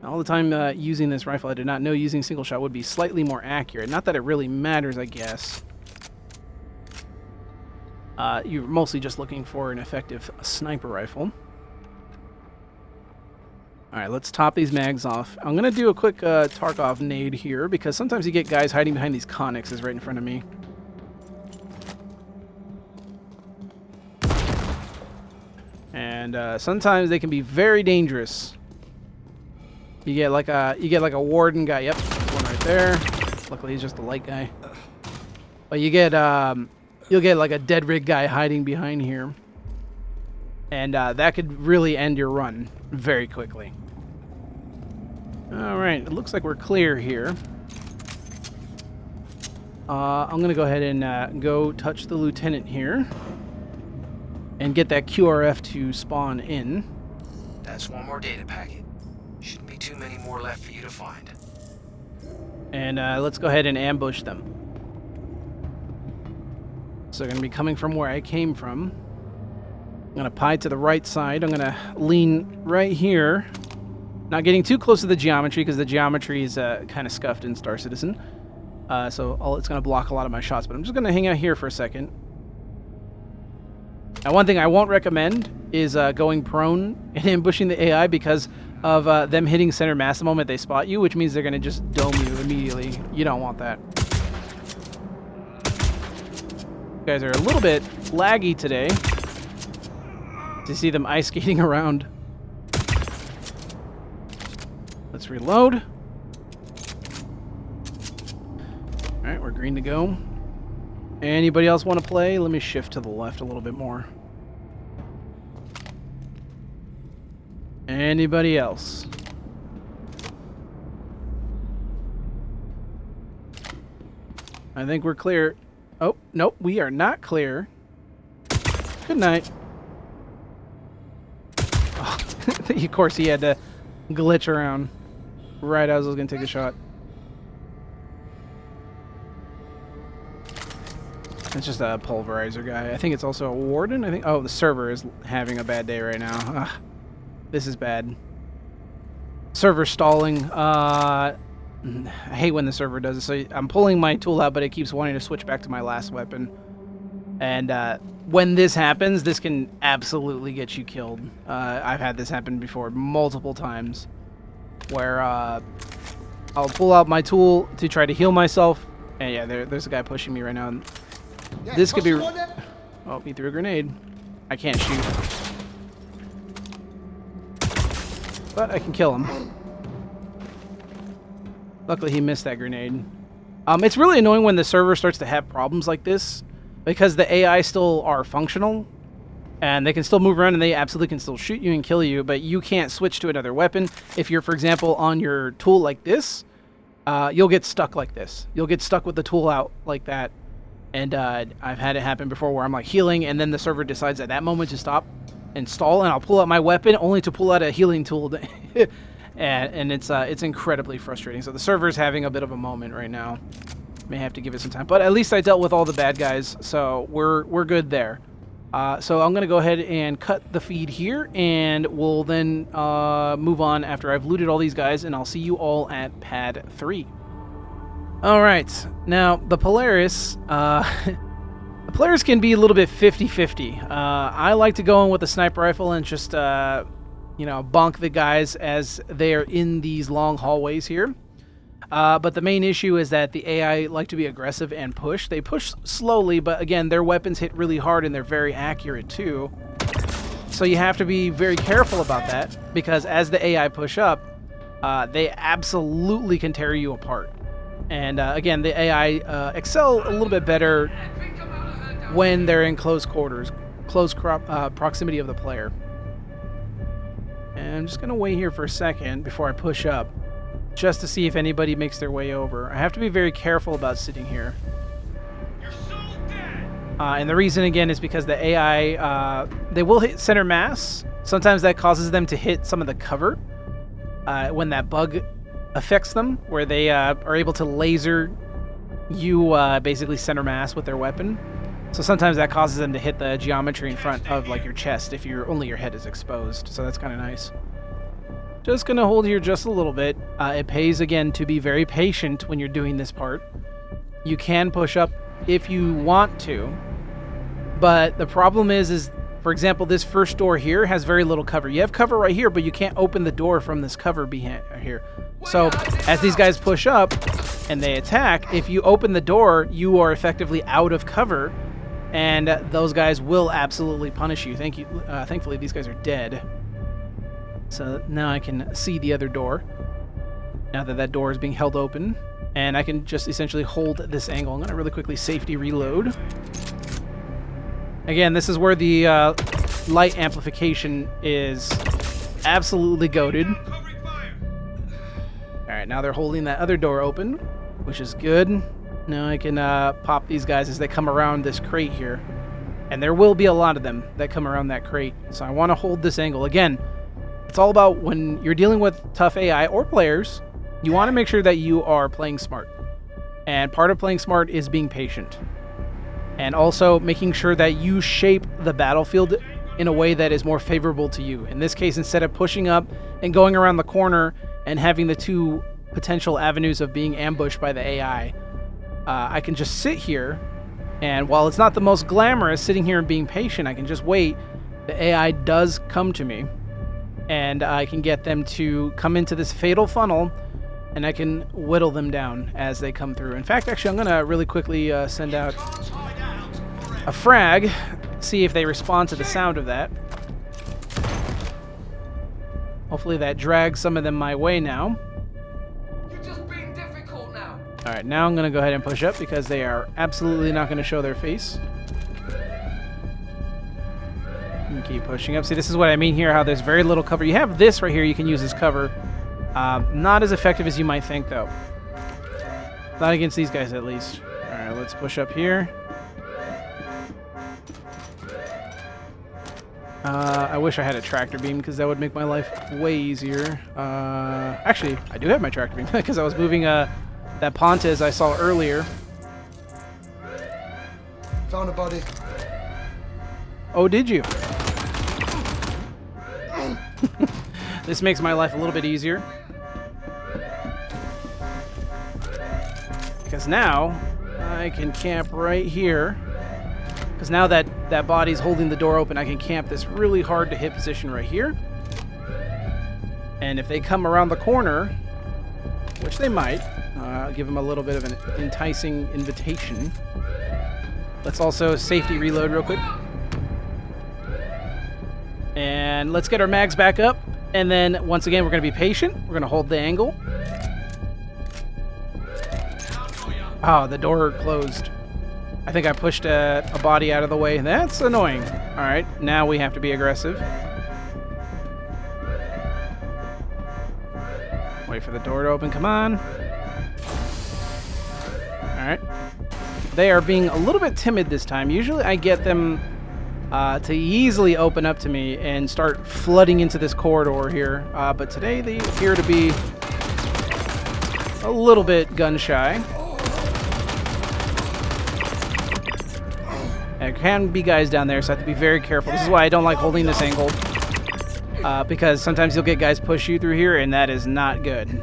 All the time using this rifle, I did not know using single shot would be slightly more accurate. Not that it really matters, I guess. You're mostly just looking for an effective sniper rifle. Alright, let's top these mags off. I'm going to do a quick Tarkov nade here, because sometimes you get guys hiding behind these connexes right in front of me. And sometimes they can be very dangerous. You get like a warden guy. Yep, there's one right there. Luckily, he's just a light guy. But you get you'll get like a dead rig guy hiding behind here, and that could really end your run very quickly. All right, it looks like we're clear here. I'm gonna go ahead and go touch the lieutenant here, and get that QRF to spawn in. That's one more data packet. Shouldn't be too many more left for you to find. And let's go ahead and ambush them. So they're going to be coming from where I came from. I'm going to pie to the right side. I'm going to lean right here. Not getting too close to the geometry, because the geometry is kind of scuffed in Star Citizen. So it's going to block a lot of my shots. But I'm just going to hang out here for a second. Now, one thing I won't recommend is going prone and ambushing the AI, because of them hitting center mass the moment they spot you, which means they're going to just dome you immediately. You don't want that. You guys are a little bit laggy today. To see them ice skating around. Let's reload. Alright, we're green to go. Anybody else want to play? Let me shift to the left a little bit more. Anybody else? I think we're clear. Oh, nope, we are not clear. Good night. Oh, of course, he had to glitch around right as I was going to take a shot. It's just a pulverizer guy. I think it's also a warden. I think. Oh, the server is having a bad day right now. Ugh. This is bad. Server stalling. I hate when the server does it. So I'm pulling my tool out, but it keeps wanting to switch back to my last weapon. And when this happens, this can absolutely get you killed. I've had this happen before multiple times, where I'll pull out my tool to try to heal myself. And yeah, there's a guy pushing me right now. And this could be... Oh, he threw a grenade. I can't shoot. But I can kill him. Luckily, he missed that grenade. It's really annoying when the server starts to have problems like this, because the AI still are functional, and they can still move around, and they absolutely can still shoot you and kill you, but you can't switch to another weapon. If you're, for example, on your tool like this, you'll get stuck like this. You'll get stuck with the tool out like that. And I've had it happen before where I'm like healing, and then the server decides at that moment to stop and stall, and I'll pull out my weapon only to pull out a healing tool. and it's incredibly frustrating. So the server's having a bit of a moment right now. May have to give it some time, but at least I dealt with all the bad guys, so we're good there. So I'm gonna go ahead and cut the feed here, and we'll then move on after I've looted all these guys, and I'll see you all at pad 3. All right, now the Polaris. The Polaris can be a little bit 50-50. I like to go in with a sniper rifle and just bonk the guys as they are in these long hallways here. But the main issue is that the AI like to be aggressive and push. They push slowly, but again, their weapons hit really hard and they're very accurate too. So you have to be very careful about that, because as the AI push up, they absolutely can tear you apart. And again, the AI excel a little bit better when they're in close quarters, close proximity of the player. And And I'm just going to wait here for a second before I push up, just to see if anybody makes their way over. I have to be very careful about sitting here. You're so dead. And the reason, again, is because the AI, they will hit center mass. Sometimes that causes them to hit some of the cover when that bug affects them, where they are able to laser you basically center mass with their weapon. So sometimes that causes them to hit the geometry in front of like your chest if only your head is exposed. So that's kind of nice. Just gonna hold here just a little bit. It pays again to be very patient when you're doing this part. You can push up if you want to, but the problem is for example, this first door here has very little cover. You have cover right here, but you can't open the door from this cover behind here. So as these guys push up and they attack, if you open the door, you are effectively out of cover, and those guys will absolutely punish you. Thankfully, these guys are dead. So now I can see the other door, now that that door is being held open, and I can just essentially hold this angle. I'm going to really quickly safety reload. Again, this is where the light amplification is absolutely goated. Covering fire. Alright, now they're holding that other door open, which is good. Now I can pop these guys as they come around this crate here. And there will be a lot of them that come around that crate. So I want to hold this angle. Again, it's all about when you're dealing with tough AI or players, you want to make sure that you are playing smart. And part of playing smart is being patient. And also making sure that you shape the battlefield in a way that is more favorable to you. In this case, instead of pushing up and going around the corner and having the two potential avenues of being ambushed by the AI, I can just sit here, and while it's not the most glamorous sitting here and being patient, I can just wait. The AI does come to me, and I can get them to come into this fatal funnel, and I can whittle them down as they come through. In fact, actually, I'm going to really quickly send out a frag, see if they respond to the sound of that. Hopefully that drags some of them my way now. You're just being difficult now. Alright, now I'm going to go ahead and push up because they are absolutely not going to show their face. And keep pushing up. See, this is what I mean here, how there's very little cover. You have this right here you can use as cover. Not as effective as you might think, though. Not against these guys, at least. Alright, let's push up here. I wish I had a tractor beam because that would make my life way easier. Actually, I do have my tractor beam because I was moving that Pontes I saw earlier. Found a body. Oh, did you? This makes my life a little bit easier. Because now I can camp right here. Because now that body's holding the door open, I can camp this really hard to hit position right here. And if they come around the corner, which they might, give them a little bit of an enticing invitation. Let's also safety reload real quick. And let's get our mags back up. And then, once again, we're going to be patient. We're going to hold the angle. Oh, the door closed. I think I pushed a body out of the way. That's annoying. All right, now we have to be aggressive. Wait for the door to open. Come on. All right. They are being a little bit timid this time. Usually I get them to easily open up to me and start flooding into this corridor here. But today they appear to be a little bit gun-shy. There can be guys down there, so I have to be very careful. This is why I don't like holding this angle. Because sometimes you'll get guys push you through here, and that is not good.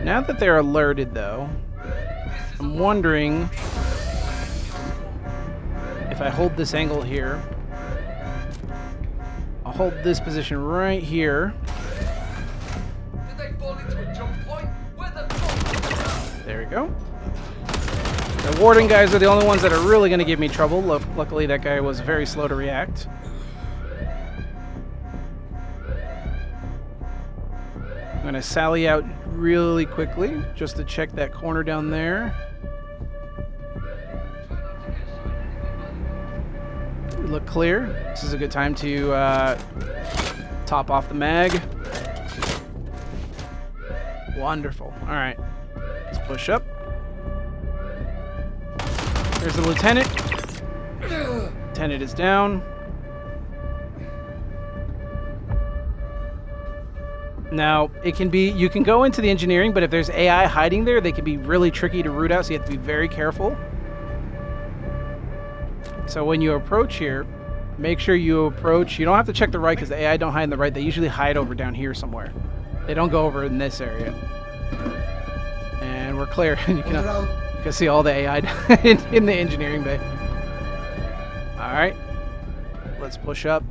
Now that they're alerted, though, I'm wondering if I hold this angle here. I'll hold this position right here. Did they fall into a jump point? Where the There we go. The warden guys are the only ones that are really going to give me trouble. Luckily, that guy was very slow to react. I'm going to sally out really quickly just to check that corner down there. We look clear. This is a good time to Top off the mag. Wonderful. All right. Let's push up. There's the lieutenant. Lieutenant is down. Now, it can be, you can go into the engineering, but if there's AI hiding there, they can be really tricky to root out, so you have to be very careful. So when you approach here, make sure you approach, you don't have to check the right because the AI don't hide in the right, they usually hide over down here somewhere. They don't go over in this area. And we're clear. You can see all the AI in the engineering bay. Alright. Let's push up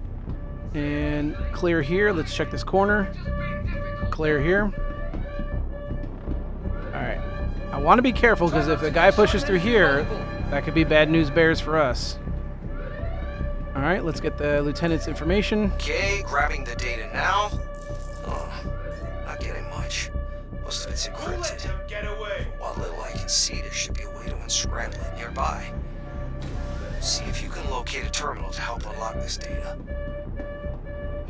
and clear here. Let's check this corner. Clear here. Alright. I want to be careful because if the guy pushes through here, that could be bad news bears for us. Alright, let's get the lieutenant's information. Okay, grabbing the data now. Oh, not getting much. Most of it's encrypted. For what little I can see, there should be a way to unscramble it nearby. See if you can locate a terminal to help unlock this data.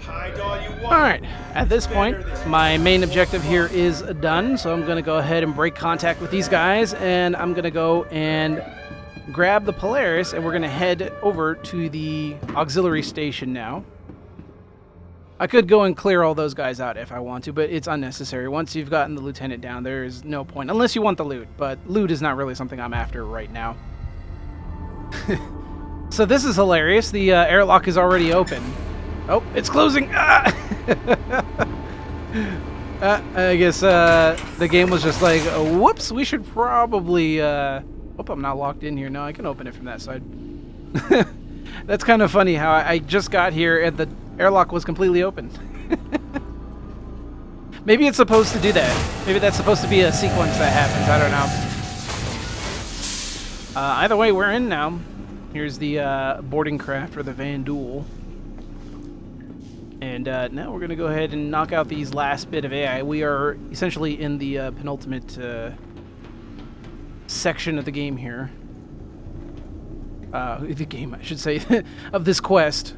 Alright, at this point, my main objective here is done, so I'm going to go ahead and break contact with these guys, and I'm going to go and grab the Polaris, and we're going to head over to the auxiliary station now. I could go and clear all those guys out if I want to, but it's unnecessary. Once you've gotten the lieutenant down, there is no point, unless you want the loot, but loot is not really something I'm after right now. So this is hilarious. The airlock is already open. Oh, it's closing! Ah! I guess the game was just like, whoops, we should probably... Hope I'm not locked in here. No, I can open it from that side. That's kind of funny how I just got here and the airlock was completely open. Maybe it's supposed to do that. Maybe that's supposed to be a sequence that happens. I don't know. Either way, we're in now. Here's the boarding craft or the Van Duel. And now we're going to go ahead and knock out these last bit of AI. We are essentially in the penultimate section of the game here. The game, I should say, of this quest.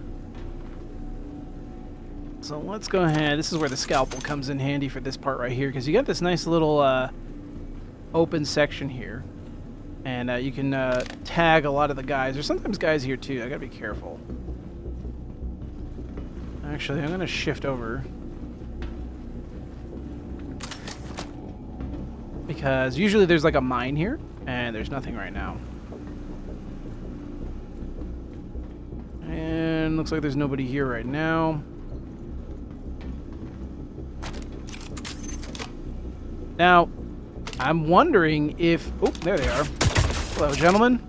So let's go ahead. This is where the scalpel comes in handy for this part right here, because you got this nice little open section here. And you can tag a lot of the guys. There's sometimes guys here too. I gotta be careful. Actually, I'm going to shift over. Because usually there's like a mine here, and there's nothing right now. And looks like there's nobody here right now. Now, I'm wondering if... Oh, there they are. Hello, gentlemen.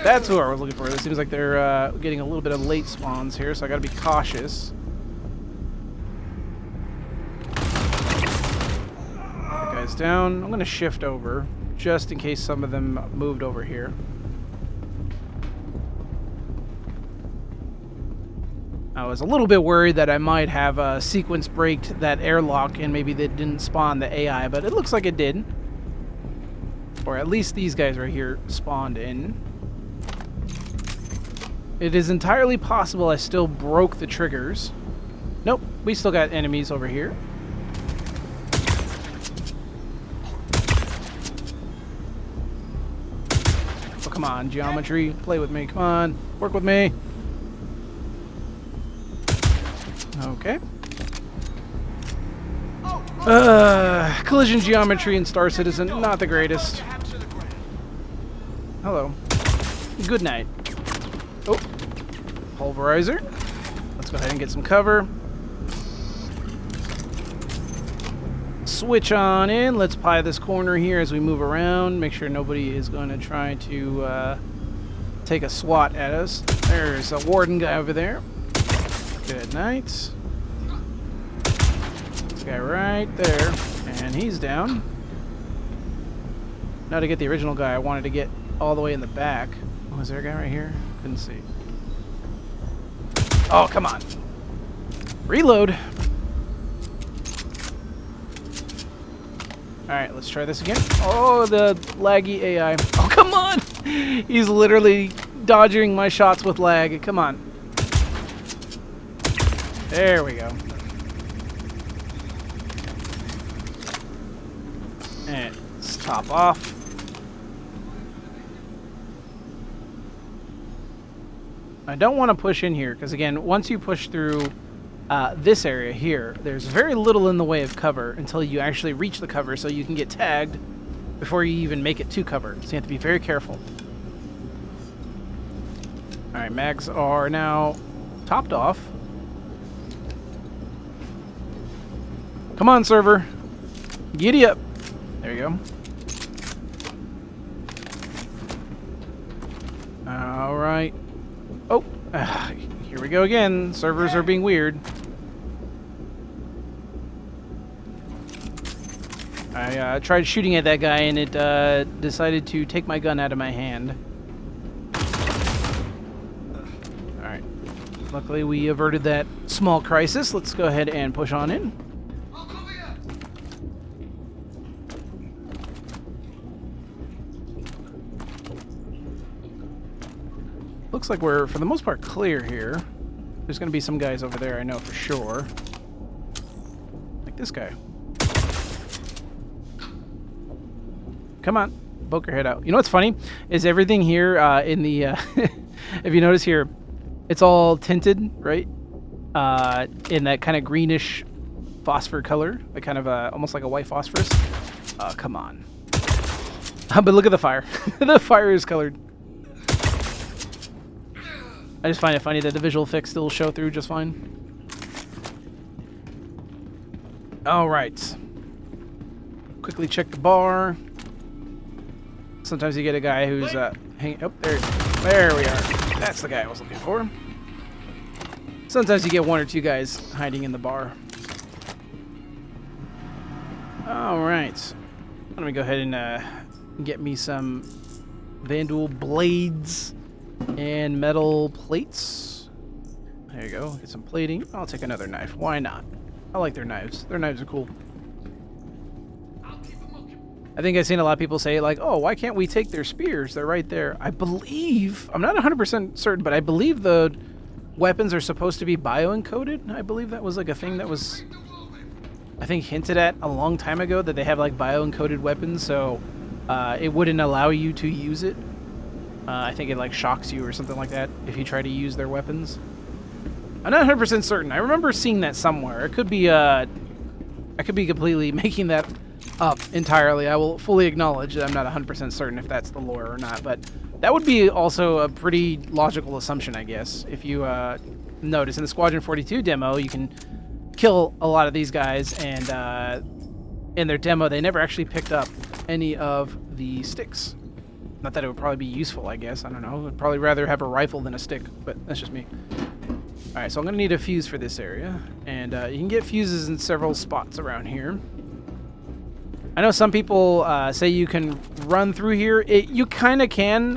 That's who I was looking for. It seems like they're getting a little bit of late spawns here, so I gotta be cautious. That guy's down. I'm gonna shift over, just in case some of them moved over here. I was a little bit worried that I might have sequence braked that airlock and maybe they didn't spawn the AI, but it looks like it did. Or at least these guys right here spawned in. It is entirely possible I still broke the triggers. Nope, we still got enemies over here. Oh, come on, geometry. Play with me, come on. Work with me. Okay. Collision geometry in Star Citizen, not the greatest. Hello. Good night. Oh, pulverizer. Let's go ahead and get some cover. Switch on in. Let's pie this corner here as we move around. Make sure nobody is going to try to take a swat at us. There's a warden guy over there. Good night. This guy right there. And he's down. Now to get the original guy, I wanted to get all the way in the back. Oh, is there a guy right here? Couldn't see. Oh, come on. Reload. Alright, let's try this again. Oh, the laggy AI. Oh, come on! He's literally dodging my shots with lag. Come on. There we go. And let's top off. I don't want to push in here because, again, once you push through this area here, there's very little in the way of cover until you actually reach the cover, so you can get tagged before you even make it to cover. So you have to be very careful. All right, mags are now topped off. Come on, server. Giddy up. There you go. All right. Oh, here we go again. Servers are being weird. I tried shooting at that guy and it decided to take my gun out of my hand. Alright. Luckily we averted that small crisis. Let's go ahead and push on in. I'll cover you. Looks like we're, for the most part, clear here. There's going to be some guys over there, I know for sure. Like this guy. Come on, poke your head out. You know what's funny? Is everything here in the... if you notice here, it's all tinted, right? In that kind of greenish phosphor color. Like kind of almost like a white phosphorus. Come on. But look at the fire. The fire is colored. I just find it funny that the visual effects still show through just fine. Alright. Quickly check the bar. Sometimes you get a guy who's hanging... Oh, there we are. That's the guy I was looking for. Sometimes you get one or two guys hiding in the bar. Alright. Let me go ahead and get me some Vandal blades and metal plates. There you go. Get some plating. I'll take another knife. Why not? I like their knives. Their knives are cool. I think I've seen a lot of people say, like, oh, why can't we take their spears? They're right there. I believe, I'm not 100% certain, but I believe the weapons are supposed to be bio-encoded. I believe that was like a thing that was, I think, hinted at a long time ago, that they have like bio-encoded weapons, so it wouldn't allow you to use it. I think it like shocks you or something like that if you try to use their weapons. I'm not 100% certain. I remember seeing that somewhere. It could be, I could be completely making that up entirely. I will fully acknowledge that I'm not 100% certain if that's the lore or not, but that would be also a pretty logical assumption, I guess. If you notice in the Squadron 42 demo, you can kill a lot of these guys, and in their demo, they never actually picked up any of the sticks. Not that it would probably be useful, I guess. I don't know. I'd probably rather have a rifle than a stick, but that's just me. Alright, so I'm going to need a fuse for this area, and you can get fuses in several spots around here. I know some people say you can run through here. You kind of can.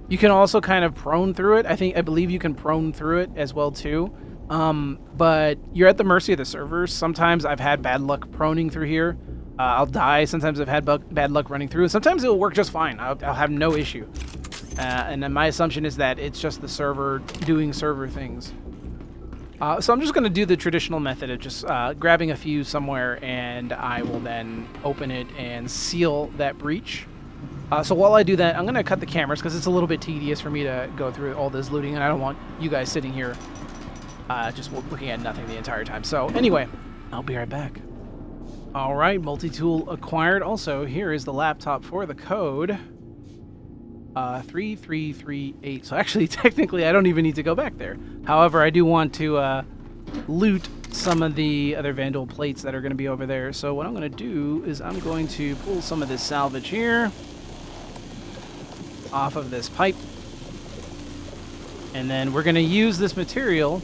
You can also kind of prone through it. I believe you can prone through it as well too. But you're at the mercy of the servers. Sometimes I've had bad luck proning through here. I'll die. Sometimes I've had bad luck running through. Sometimes it'll work just fine. I'll have no issue. And then my assumption is that it's just the server doing server things. So I'm just going to do the traditional method of just grabbing a fuse somewhere, and I will then open it and seal that breach. So while I do that, I'm going to cut the cameras because it's a little bit tedious for me to go through all this looting, and I don't want you guys sitting here just looking at nothing the entire time. So anyway, I'll be right back. All right, multi-tool acquired. Also, here is the laptop for the code. 3338. So actually, technically, I don't even need to go back there. However, I do want to loot some of the other Vandal plates that are going to be over there. So what I'm going to do is I'm going to pull some of this salvage here off of this pipe. And then we're going to use this material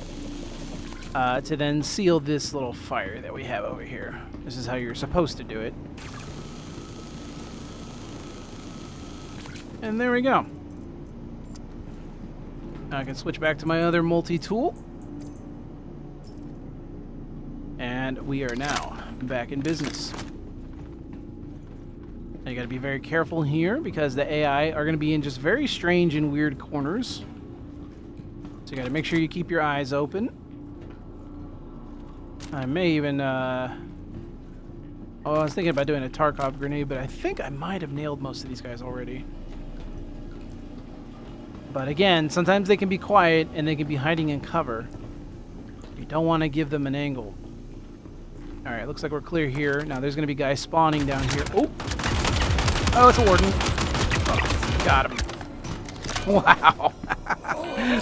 to then seal this little fire that we have over here. This is how you're supposed to do it. And there we go. Now I can switch back to my other multi-tool. And we are now back in business. And you gotta be very careful here because the AI are gonna be in just very strange and weird corners. So you gotta make sure you keep your eyes open. I may even, oh, I was thinking about doing a Tarkov grenade, but I think I might have nailed most of these guys already. But again, sometimes they can be quiet and they can be hiding in cover. You don't want to give them an angle. Alright, looks like we're clear here. Now there's going to be guys spawning down here. Oh! Oh, it's a warden. Oh, got him. Wow.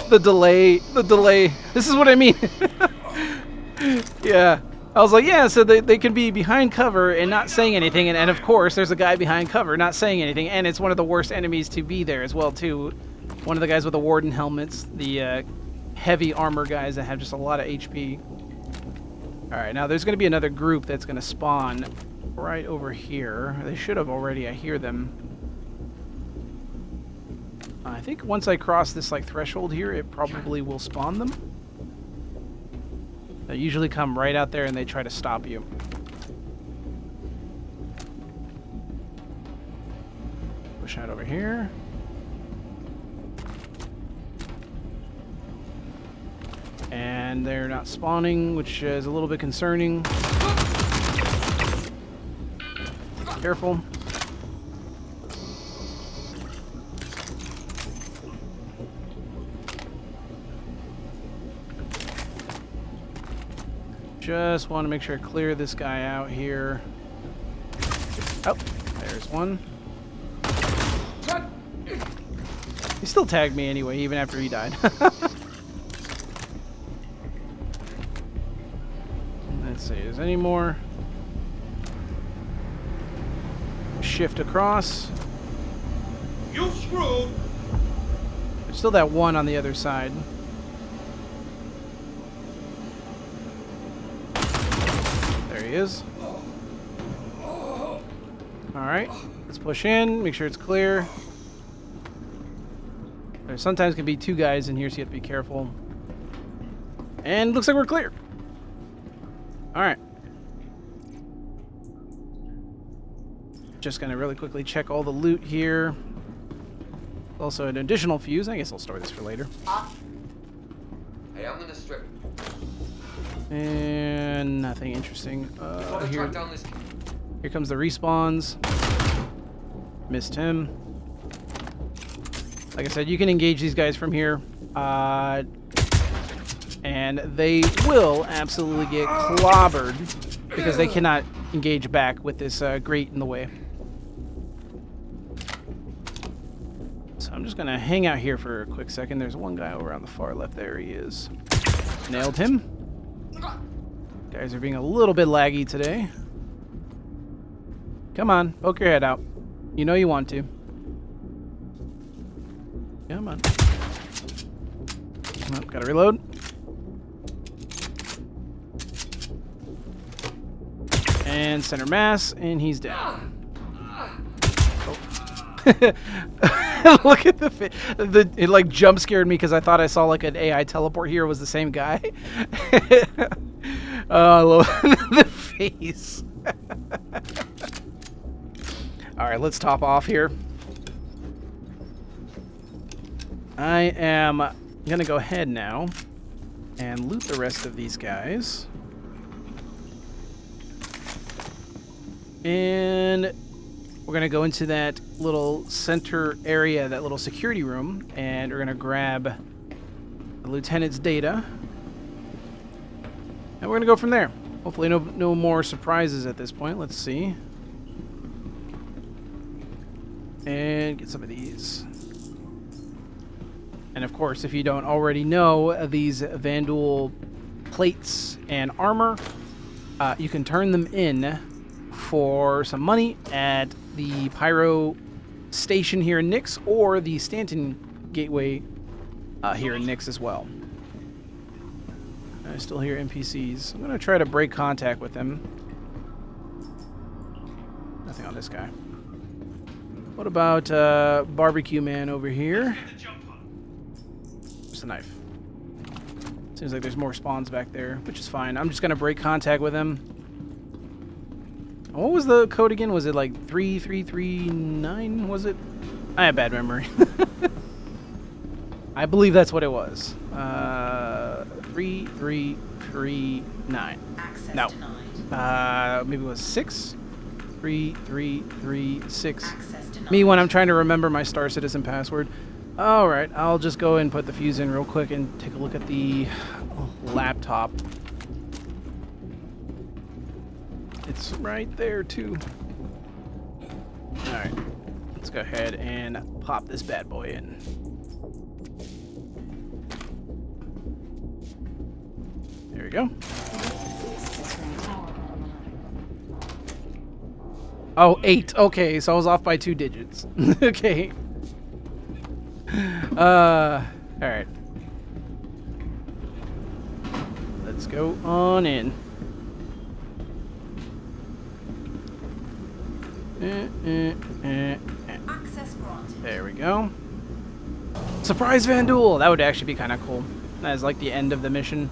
The delay. This is what I mean. Yeah. I was like, yeah, so they can be behind cover and not saying anything. And of course, there's a guy behind cover not saying anything. And it's one of the worst enemies to be there as well, too. One of the guys with the warden helmets. The heavy armor guys that have just a lot of HP. Alright, now there's going to be another group that's going to spawn right over here. They should have already. I hear them. I think once I cross this like threshold here, it probably will spawn them. They usually come right out there and they try to stop you. Push out over here. And they're not spawning, which is a little bit concerning. Careful. Just want to make sure I clear this guy out here. Oh, there's one. He still tagged me anyway, even after he died. Let's see, is there any more? Shift across. You screwed! There's still that one on the other side. There he is. Alright, let's push in, make sure it's clear. There sometimes can be two guys in here, so you have to be careful. And looks like we're clear. Alright. Just gonna really quickly check all the loot here. Also an additional fuse. I guess I'll store this for later. Hey, I'm gonna strip. And nothing interesting. Here comes the respawns. Missed him. Like I said, you can engage these guys from here. And they will absolutely get clobbered because they cannot engage back with this grate in the way. So I'm just going to hang out here for a quick second. There's one guy over on the far left. There he is. Nailed him. Guys are being a little bit laggy today. Come on, poke your head out. You know you want to. Come on. Come on, gotta reload. And center mass, and he's down. Oh. Look at it like jump scared me because I thought I saw like an AI teleport here. It was the same guy. Oh, I love the face. Alright, let's top off here. I am going to go ahead now and loot the rest of these guys. And we're going to go into that little center area, that little security room, and we're going to grab the lieutenant's data. And we're going to go from there. Hopefully no more surprises at this point. Let's see. And get some of these. And of course, if you don't already know, these Vandal plates and armor, you can turn them in for some money at the Pyro station here in Nix or the Stanton Gateway here in Nix as well. I still hear NPCs. I'm going to try to break contact with them. Nothing on this guy. What about Barbecue Man over here? Just a knife. Seems like there's more spawns back there, which is fine. I'm just going to break contact with him. What was the code again? Was it like 3339? Was it? I have bad memory. I believe that's what it was. 3339. Access No. denied. Maybe it was 6? 3336. Access denied. Me when I'm trying to remember my Star Citizen password. Alright, I'll just go and put the fuse in real quick and take a look at the laptop. It's right there too. Alright, let's go ahead and pop this bad boy in. There we go. Oh, 8. Okay, so I was off by 2 digits. Okay. Alright. Let's go on in. Access granted. There we go. Surprise Vandal! That would actually be kind of cool. As like the end of the mission.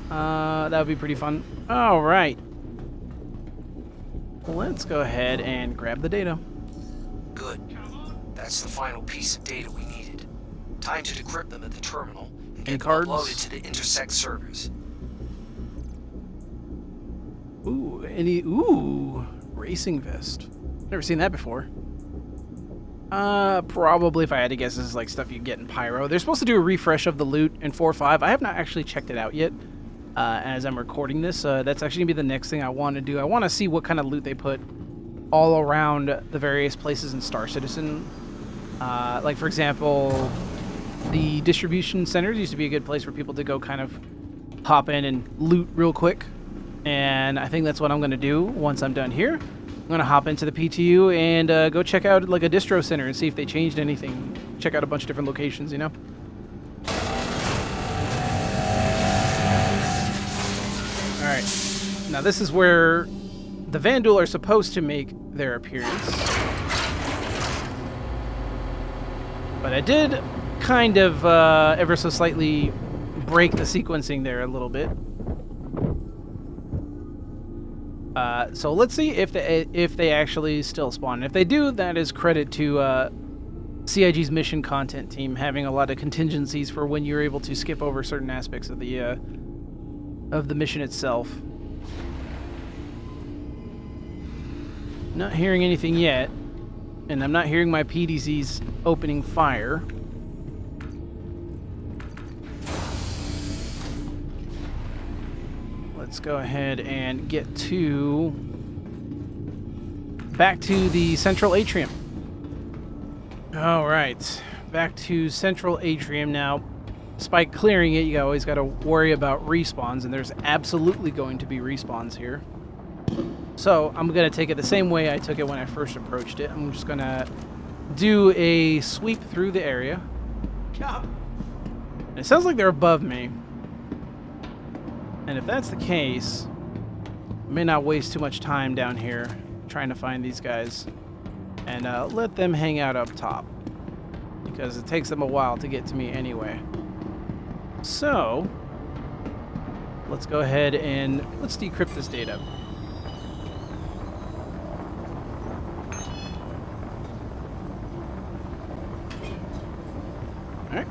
That would be pretty fun. Alright. Let's go ahead and grab the data. Good. That's the final piece of data we needed. Time to decrypt them at the terminal and get them cards? uploaded to the Intersect servers. Ooh, racing vest. Never seen that before. Probably if I had to guess, this is like stuff you get in Pyro. They're supposed to do a refresh of the loot in 4.5. I have not actually checked it out yet. As I'm recording this, that's actually gonna be the next thing I want to do. I want to see what kind of loot they put all around the various places in Star Citizen. Like for example, the distribution centers used to be a good place for people to go kind of hop in and loot real quick. And I think that's what I'm gonna do once I'm done here. I'm gonna hop into the PTU and go check out like a distro center and see if they changed anything. Check out a bunch of different locations, you know. Alright, now this is where the Vandal are supposed to make their appearance. But I did kind of ever so slightly break the sequencing there a little bit. So let's see if they actually still spawn. If they do, that is credit to CIG's mission content team having a lot of contingencies for when you're able to skip over certain aspects of the mission itself. Not hearing anything yet, and I'm not hearing my PDZs opening fire. Let's go ahead and get back to the central atrium. All right, back to central atrium now. Despite clearing it, you always got to worry about respawns, and there's absolutely going to be respawns here. So I'm going to take it the same way I took it when I first approached it. I'm just going to do a sweep through the area. And it sounds like they're above me. And if that's the case, I may not waste too much time down here trying to find these guys. And let them hang out up top, because it takes them a while to get to me anyway. So, let's go ahead and let's decrypt this data. Alright.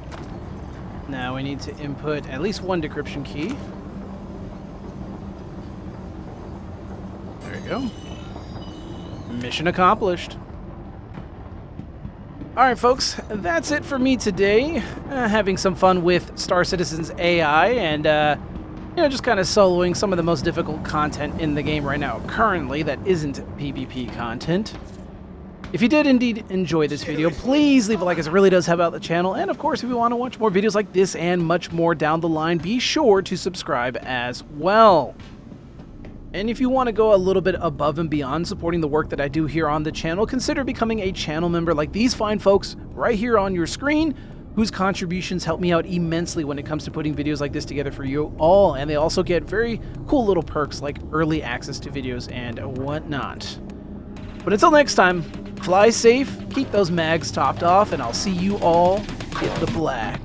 Now we need to input at least one decryption key. There we go. Mission accomplished. Alright folks, that's it for me today. Having some fun with Star Citizen's AI and, you know, just kind of soloing some of the most difficult content in the game right now currently that isn't PvP content. If you did indeed enjoy this video, please leave a like as it really does help out the channel. And of course, if you want to watch more videos like this and much more down the line, be sure to subscribe as well. And if you want to go a little bit above and beyond supporting the work that I do here on the channel, consider becoming a channel member like these fine folks right here on your screen, whose contributions help me out immensely when it comes to putting videos like this together for you all. And they also get very cool little perks like early access to videos and whatnot. But until next time, fly safe, keep those mags topped off, and I'll see you all in the black.